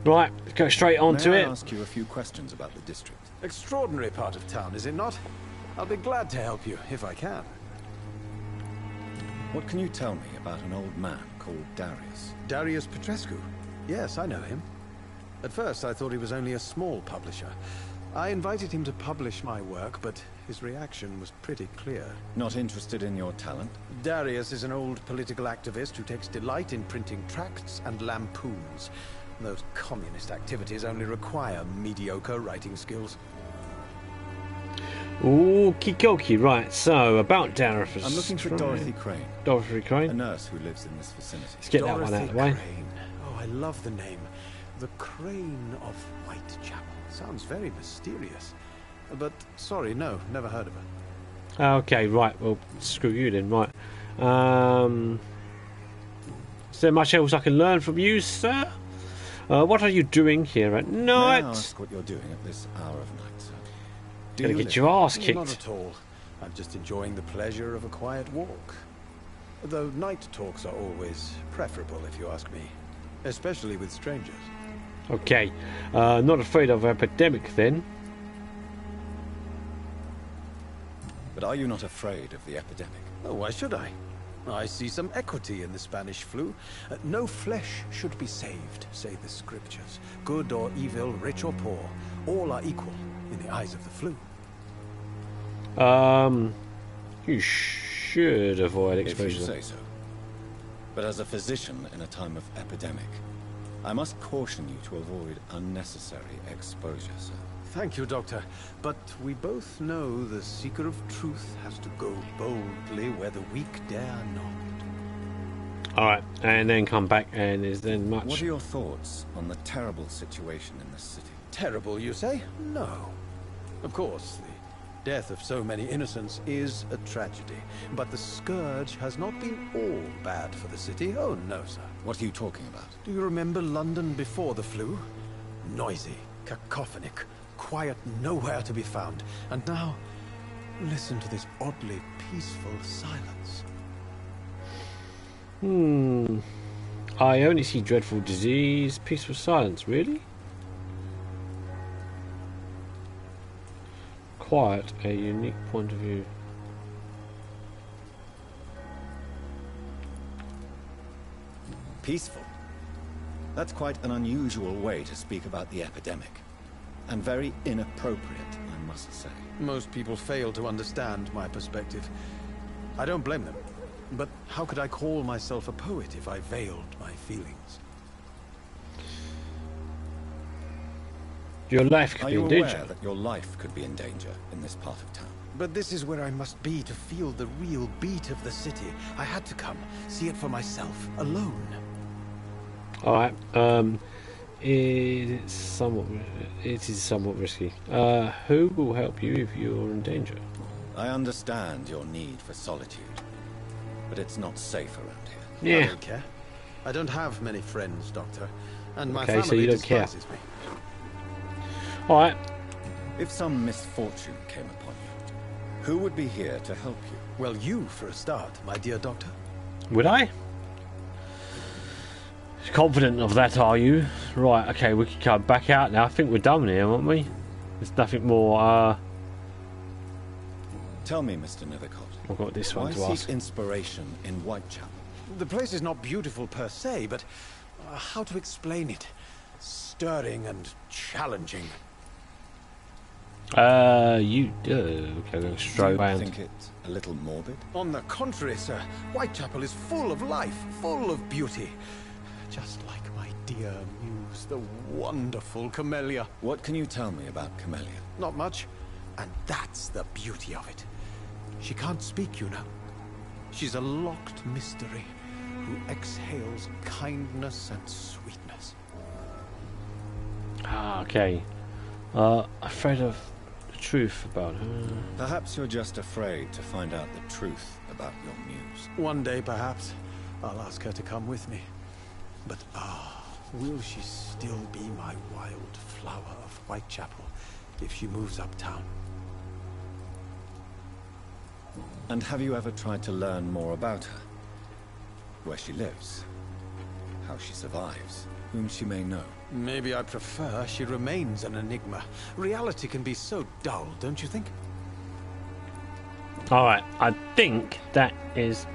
Right, go straight on to it. May I ask you a few questions about the district? Extraordinary part of town, is it not? I'll be glad to help you, if I can. What can you tell me about an old man called Darius? Darius Petrescu? Yes, I know him. At first, I thought he was only a small publisher. I invited him to publish my work, but his reaction was pretty clear. Not interested in your talent? Darius is an old political activist who takes delight in printing tracts and lampoons. Those communist activities only require mediocre writing skills. Okie dokie, right, so about Darius. I'm looking for Dorothy Crane. Dorothy Crane? A nurse who lives in this vicinity. Let's get that one out of the way. Crane. Oh, I love the name. The Crane of Whitechapel. Sounds very mysterious. But, sorry, no, never heard of her. Okay, right, well, screw you then, right. Is there much else I can learn from you, sir? What are you doing here at night? May I ask what you're doing at this hour of night, sir? Gonna get your ass kicked. Not at all. I'm just enjoying the pleasure of a quiet walk. Though night talks are always preferable, if you ask me. Especially with strangers. Okay, not afraid of epidemic then. But are you not afraid of the epidemic? Oh, why should I? I see some equity in the Spanish flu. No flesh should be saved, say the scriptures. Good or evil, rich or poor, all are equal in the eyes of the flu. You should avoid exposure. If you say so. But as a physician in a time of epidemic, I must caution you to avoid unnecessary exposure, sir. Thank you, Doctor. But we both know the seeker of truth has to go boldly where the weak dare not. Alright, and then come back, and is then much... What are your thoughts on the terrible situation in this city? Terrible, you say? No. Of course, the death of so many innocents is a tragedy. But the scourge has not been all bad for the city. Oh, no, sir. What are you talking about? Do you remember London before the flu? Noisy, cacophonic, quiet nowhere to be found. And now, listen to this oddly peaceful silence. I only see dreadful disease, peaceful silence, really? Quiet, a unique point of view. Peaceful? That's quite an unusual way to speak about the epidemic. And very inappropriate, I must say. Most people fail to understand my perspective. I don't blame them. But how could I call myself a poet if I veiled my feelings? Your life could be in danger. Are you aware that your life could be in danger in this part of town? But this is where I must be to feel the real beat of the city. I had to come, see it for myself, alone. Alright, it is somewhat risky. Who will help you if you're in danger? I understand your need for solitude, but it's not safe around here. Yeah. I don't care. I don't have many friends, Doctor, and my family so you don't despises me. Alright. If some misfortune came upon you, who would be here to help you? Well, you for a start, my dear Doctor. Would I? Confident of that, are you? Right, okay, we can come back out now. I think we're done here, aren't we? There's nothing more, Tell me, Mr. Nethercott. I've got this one to why ask. Seek inspiration in Whitechapel? The place is not beautiful per se, but how to explain it? Stirring and challenging. You do. Okay, go straight round. Think it's a little morbid? On the contrary, sir. Whitechapel is full of life, full of beauty. Just like my dear muse, the wonderful Camellia. What can you tell me about Camellia? Not much. And that's the beauty of it. She can't speak, you know. She's a locked mystery who exhales kindness and sweetness. Ah, okay. Afraid of the truth about her. Perhaps you're just afraid to find out the truth about your muse. One day, perhaps, I'll ask her to come with me. But will she still be my wild flower of Whitechapel if she moves uptown? And have you ever tried to learn more about her? Where she lives? How she survives? Whom she may know? Maybe I prefer she remains an enigma. Reality can be so dull, don't you think? Alright, I think that is...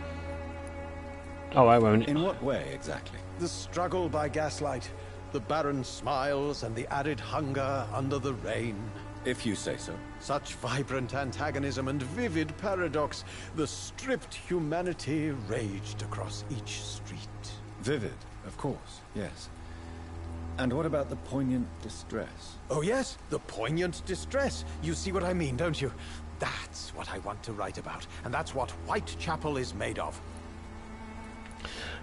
Oh, I won't. In what way, exactly? The struggle by gaslight, the barren smiles and the added hunger under the rain. If you say so. Such vibrant antagonism and vivid paradox. The stripped humanity raged across each street. Vivid, of course, yes. And what about the poignant distress? Oh yes, the poignant distress. You see what I mean, don't you? That's what I want to write about. And that's what Whitechapel is made of.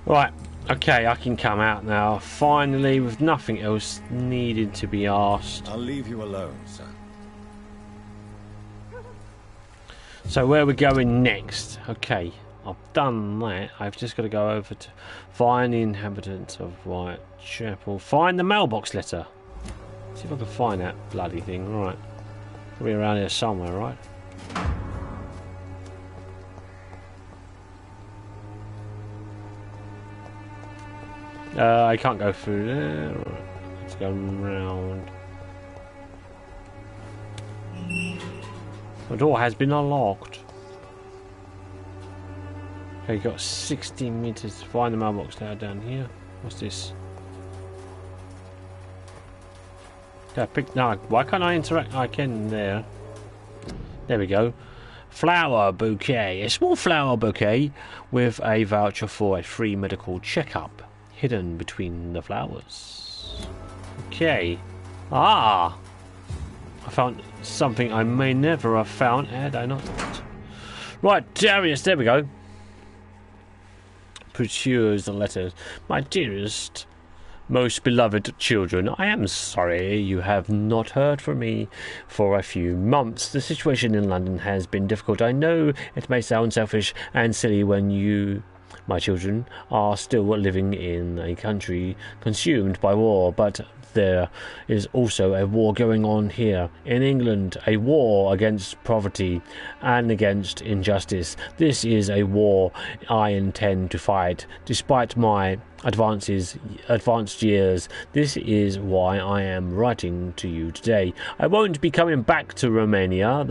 Right, okay, I can come out now. Finally, with nothing else needed to be asked. I'll leave you alone, sir. So where are we going next? Okay, I've done that. I've just got to go over to find the inhabitants of Whitechapel. Find the mailbox letter. See if I can find that bloody thing. Right, probably around here somewhere, right? I can't go through there. Right, let's go round. The door has been unlocked. Okay, got 60 meters to find the mailbox now down here. What's this? Yeah, no, why can't I interact? I can there. There we go. Flower bouquet. A small flower bouquet with a voucher for a free medical checkup hidden between the flowers. Okay. Ah! I found something I may never have found had I not. Right, Darius, there we go. Procures the letter. My dearest, most beloved children, I am sorry you have not heard from me for a few months. The situation in London has been difficult. I know it may sound selfish and silly when you, my children, are still living in a country consumed by war, but there is also a war going on here in England, a war against poverty and against injustice. This is a war I intend to fight, despite my advanced years. This is why I am writing to you today. I won't be coming back to Romania.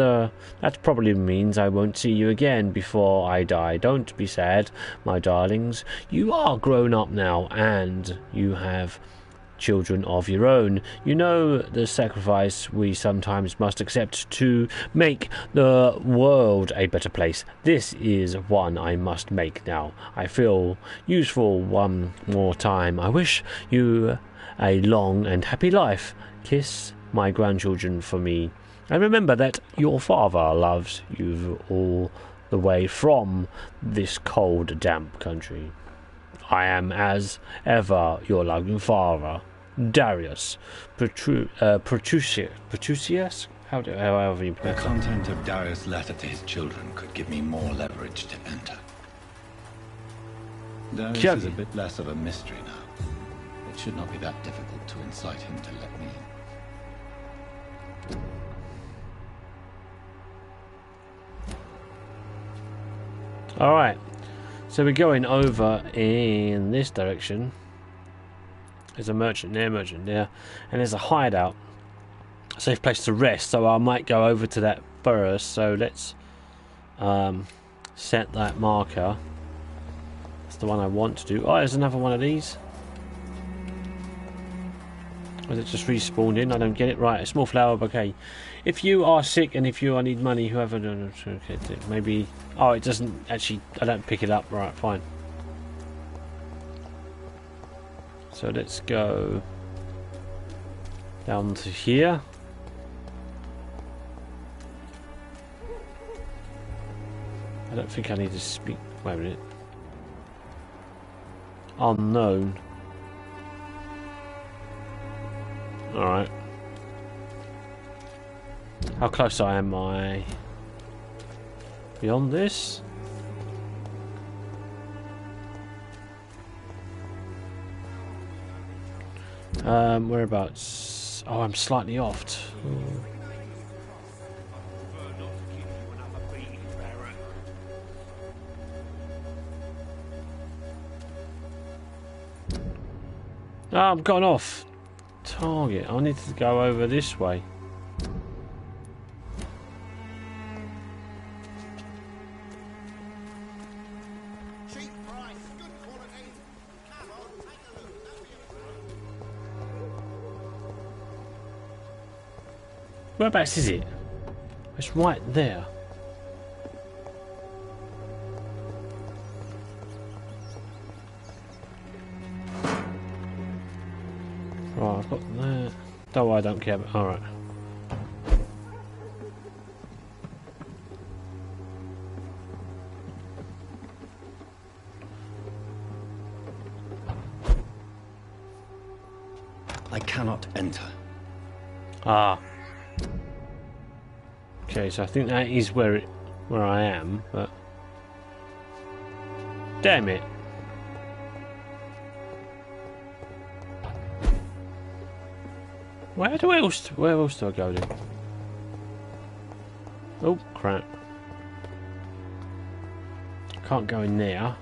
That probably means I won't see you again before I die. Don't be sad, my darlings. You are grown up now, and you have children of your own. You know the sacrifice we sometimes must accept to make the world a better place. This is one I must make now. I feel useful one more time. I wish you a long and happy life. Kiss my grandchildren for me. And remember that your father loves you all the way from this cold, damp country. I am, as ever, your loving father, Darius Petrusius? However you pronounce it. The content of Darius' letter to his children could give me more leverage to enter. Darius is a bit less of a mystery now. It should not be that difficult to incite him to let me in. Alright. So we're going over in this direction. There's a merchant there, and there's a hideout. A safe place to rest, so I might go over to that first. So let's set that marker. That's the one I want to do. Oh, there's another one of these. Was it just respawned in? I don't get it. Right, a small flower bouquet. If you are sick and if you need money, whoever... Maybe... Oh, it doesn't actually... I don't pick it up. Right, fine. So let's go down to here. I don't think I need to speak... Wait a minute. Unknown. Alright. How close am I? Beyond this? Whereabouts? Oh, I'm slightly off. Oh, I'm gone off target. I need to go over this way. Whereabouts is it? It's right there. Right, I've got that. Don't worry, I don't care. Alright. I cannot enter. Ah. Okay, so I think that is where I am, but damn it. Where else do I go then? Oh crap. Can't go in there.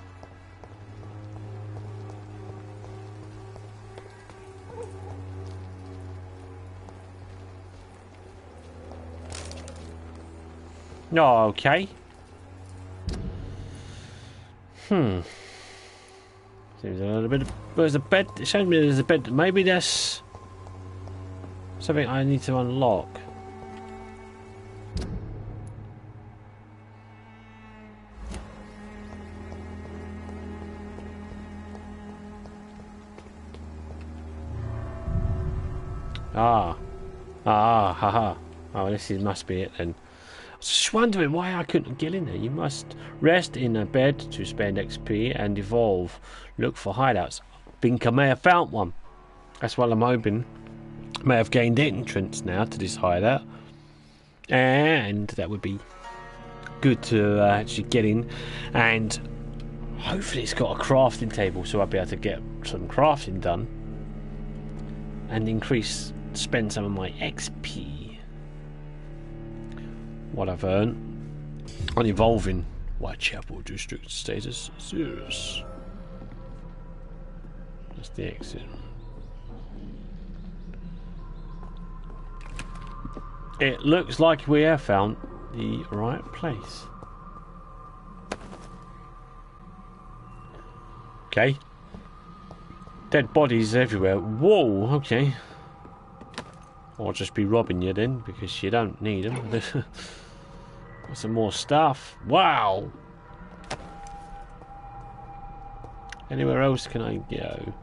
No, okay. Seems a little bit. There's a bed. It shows me there's a bed. Maybe that's something I need to unlock. Haha. Oh, this must be it then. I was just wondering why I couldn't get in there. You must rest in a bed to spend XP and evolve. Look for hideouts. Think I may have found one. That's what I'm hoping. May have gained entrance now to this hideout. And that would be good to actually get in. And hopefully it's got a crafting table so I'll be able to get some crafting done. And spend some of my XP. What I've earned on evolving Whitechapel district status serious. That's the exit. It looks like we have found the right place. Okay. Dead bodies everywhere. Whoa, okay. I'll just be robbing you then, because you don't need them. Got some more stuff. Wow! Anywhere else can I go?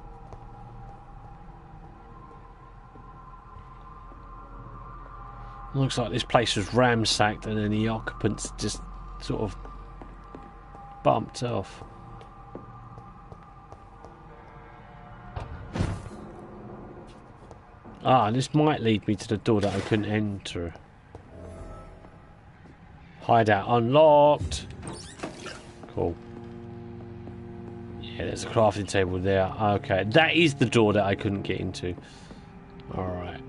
Looks like this place was ransacked and then the occupants just sort of bumped off. This might lead me to the door that I couldn't enter. Hideout unlocked. Cool. Yeah, there's a crafting table there. Okay, that is the door that I couldn't get into. Alright.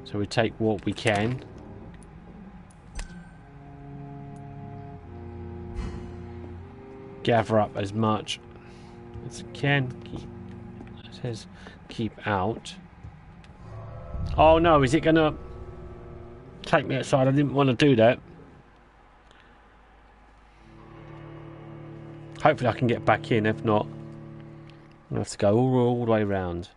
So we take what we can. Gather up as much as I can. It says keep out. Oh no, is it gonna take me outside? I didn't want to do that. Hopefully I can get back in, if not I'll have to go all the way around.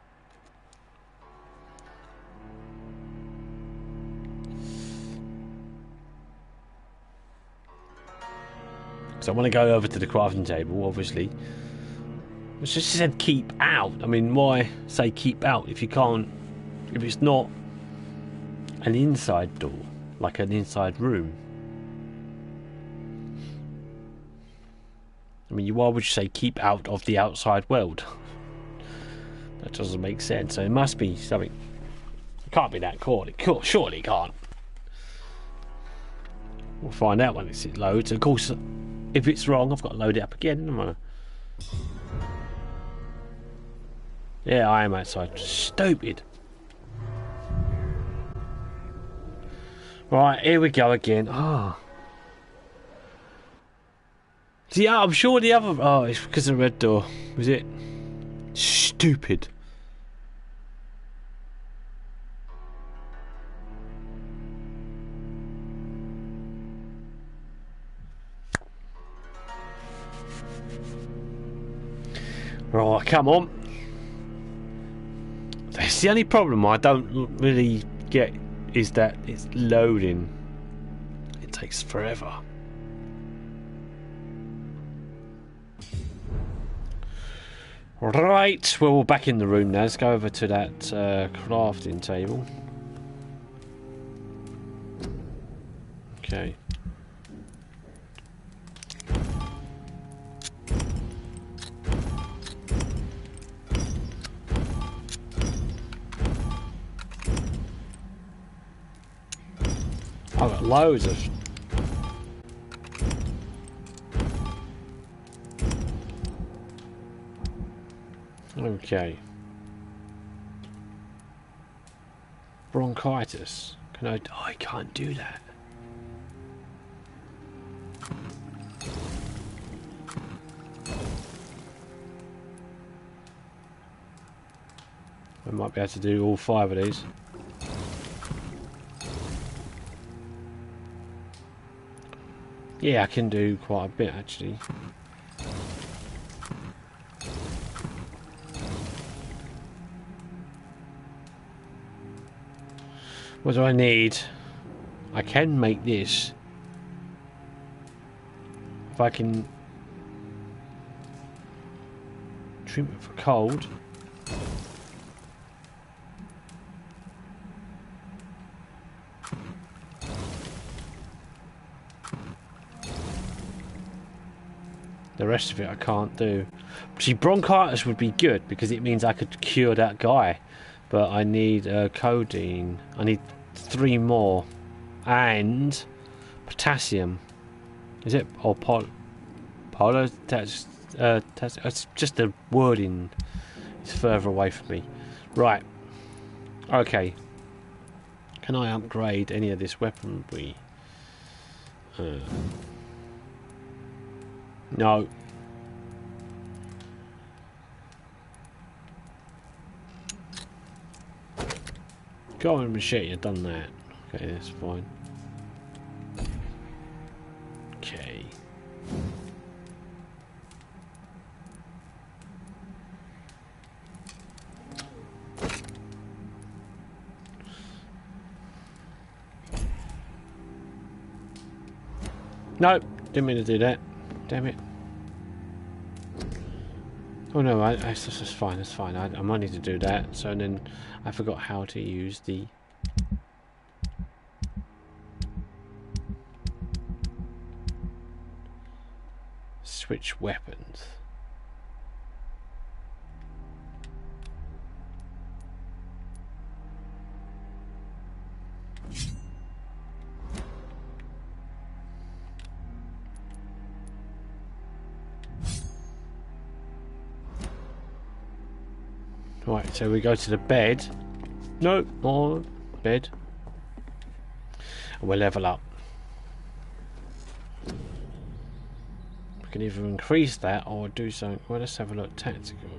So I want to go over to the crafting table, obviously. It just said keep out. I mean, why say keep out if you can't, if it's not an inside door, like an inside room? I mean, why would you say keep out of the outside world? That doesn't make sense. So it must be something. It can't be that cool. Surely it can't. We'll find out when it loads. Of course, if it's wrong, I've got to load it up again, haven't I? Yeah, I am outside. Stupid. Right, here we go again. See, I'm sure the other... Oh, it's because of the red door. Was it? Stupid. Right, come on. That's the only problem I don't really get, is that it's loading. It takes forever. Right, well, we're back in the room now. Let's go over to that crafting table. Okay. I've got loads of... Okay. Bronchitis. Can I... Oh, I can't do that. I might be able to do all 5 of these. Yeah, I can do quite a bit actually. What do I need? I can make this. If I can... treatment for cold. The rest of it I can't do. See, bronchitis would be good because it means I could cure that guy. But I need codeine. I need 3 more. And potassium. Is it? Or polo? That's it's just the wording. It's further away from me. Right. Okay. Can I upgrade any of this weaponry? No. Go on, machete, you've done that. Okay, that's fine. Okay. Nope, didn't mean to do that. Damn it. Oh no, that's fine, that's fine. I might need to do that. So then I forgot how to use the... switch weapons. Right, so we go to the bed. No, more bed. And we'll level up. We can either increase that or do something. Well, let's have a look. Tactical.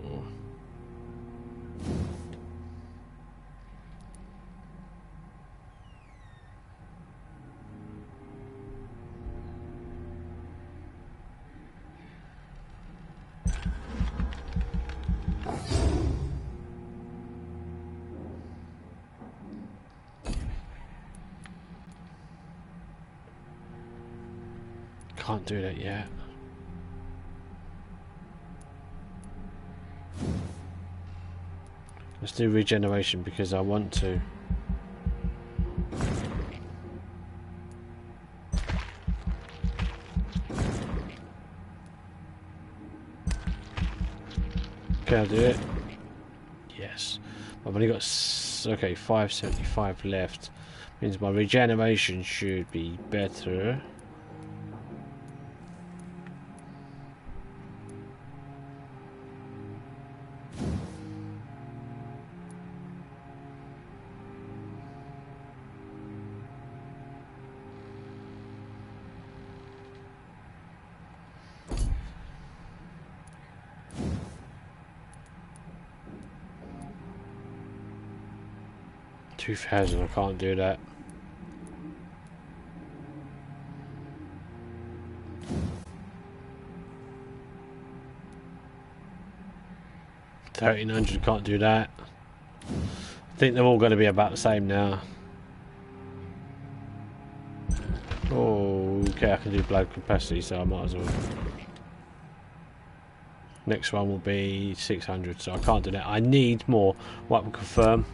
Can't do that yet. Let's do regeneration because I want to. Can I do it? Yes. I've only got 575 left. Means my regeneration should be better. $2,000, I can't do that. $1,300, can't do that. I think they're all going to be about the same now. Oh, okay, I can do blood capacity, so I might as well. Next one will be 600, so I can't do that. I need more. What will confirm?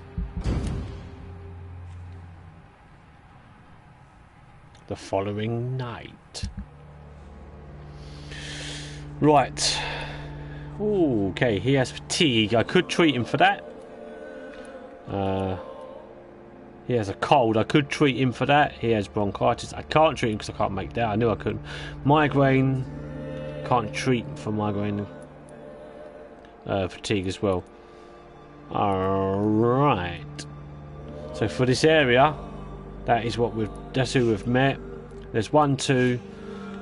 The following night. Right. Ooh, okay, he has fatigue. I could treat him for that. He has a cold. I could treat him for that. He has bronchitis. I can't treat him because I can't make that. I knew I couldn't. Migraine. Can't treat for migraine. Fatigue as well. Alright. So for this area, that is what that's who we've met. There's 1, 2,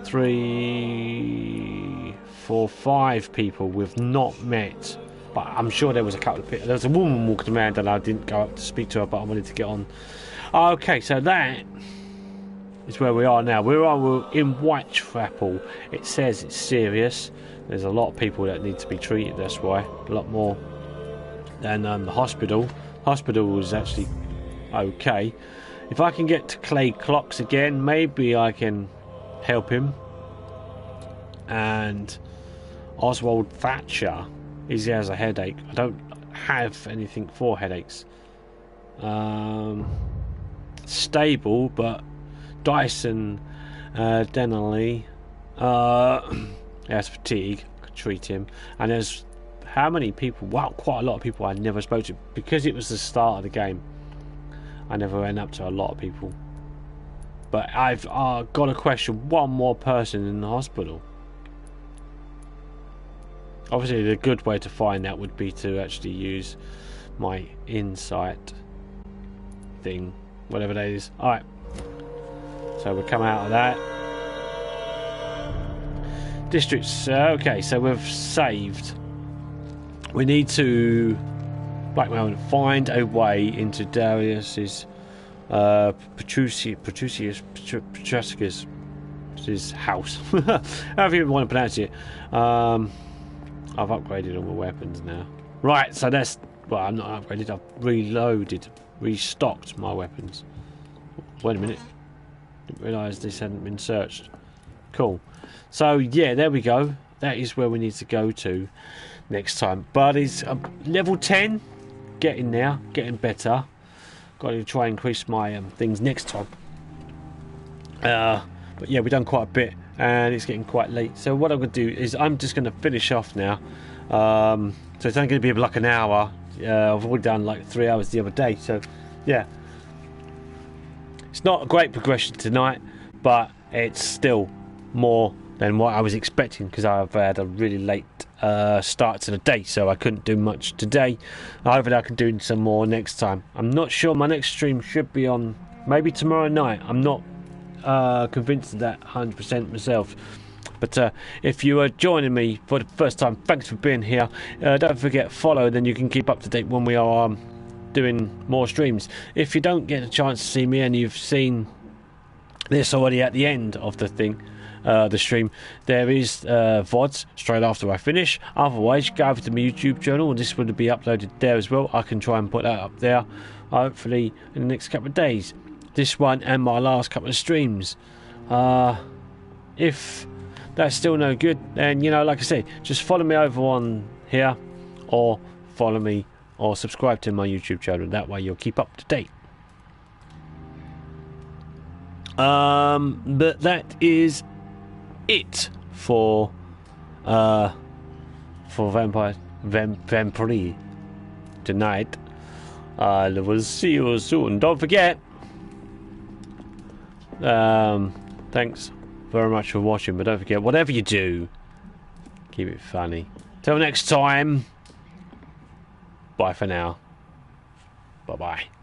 3, 4, 5 people we've not met. But I'm sure there was a couple of people. There was a woman walking around and I didn't go up to speak to her, but I wanted to get on. Okay, so that is where we are now. We're in Whitechapel. It says it's serious. There's a lot of people that need to be treated, that's why. A lot more than the hospital. Hospital was actually okay. If I can get to Clay Clocks again, maybe I can help him. And Oswald Thatcher, he has a headache. I don't have anything for headaches. Stable, but Dyson Denley has fatigue. I could treat him. And there's how many people? Wow, quite a lot of people I never spoke to because it was the start of the game. I never went up to a lot of people. But I've got to question one more person in the hospital. Obviously, the good way to find that would be to actually use my insight thing, whatever that is. Alright. So we'll come out of that. Districts. Okay, so we've saved. We need to blackmail and find a way into Darius's Petrusius his house. However you want to pronounce it. I've upgraded all my weapons now. Right, so that's... Well, I'm not upgraded. I've restocked my weapons. Wait a minute. Didn't realise this hadn't been searched. Cool. So, yeah, there we go. That is where we need to go to next time. But it's level 10. Getting there. Getting better. Got to try and increase my things next time. But yeah, we've done quite a bit. And it's getting quite late. So what I'm going to do is I'm just going to finish off now. So it's only going to be like an hour. I've already done like 3 hours the other day. So yeah. It's not a great progression tonight. But it's still more than what I was expecting. Because I've had a really late start to the day. So I couldn't do much today. Hopefully I can do some more next time. I'm not sure my next stream should be on maybe tomorrow night. I'm not convinced of that 100% myself, but if you are joining me for the first time, thanks for being here. Don't forget follow, then you can keep up to date when we are doing more streams. If you don't get a chance to see me and you've seen this already at the end of the thing, the stream, there is VODs straight after I finish. Otherwise, go over to my YouTube channel and this will be uploaded there as well. I can try and put that up there hopefully in the next couple of days. This one and my last couple of streams. If that's still no good, then, you know, like I said, just follow me over on here, or follow me or subscribe to my YouTube channel. That way you'll keep up to date. But that is it for Vampyr tonight. I will see you soon. Don't forget. Thanks very much for watching, but don't forget, whatever you do, keep it funny. Till next time, bye for now. Bye bye.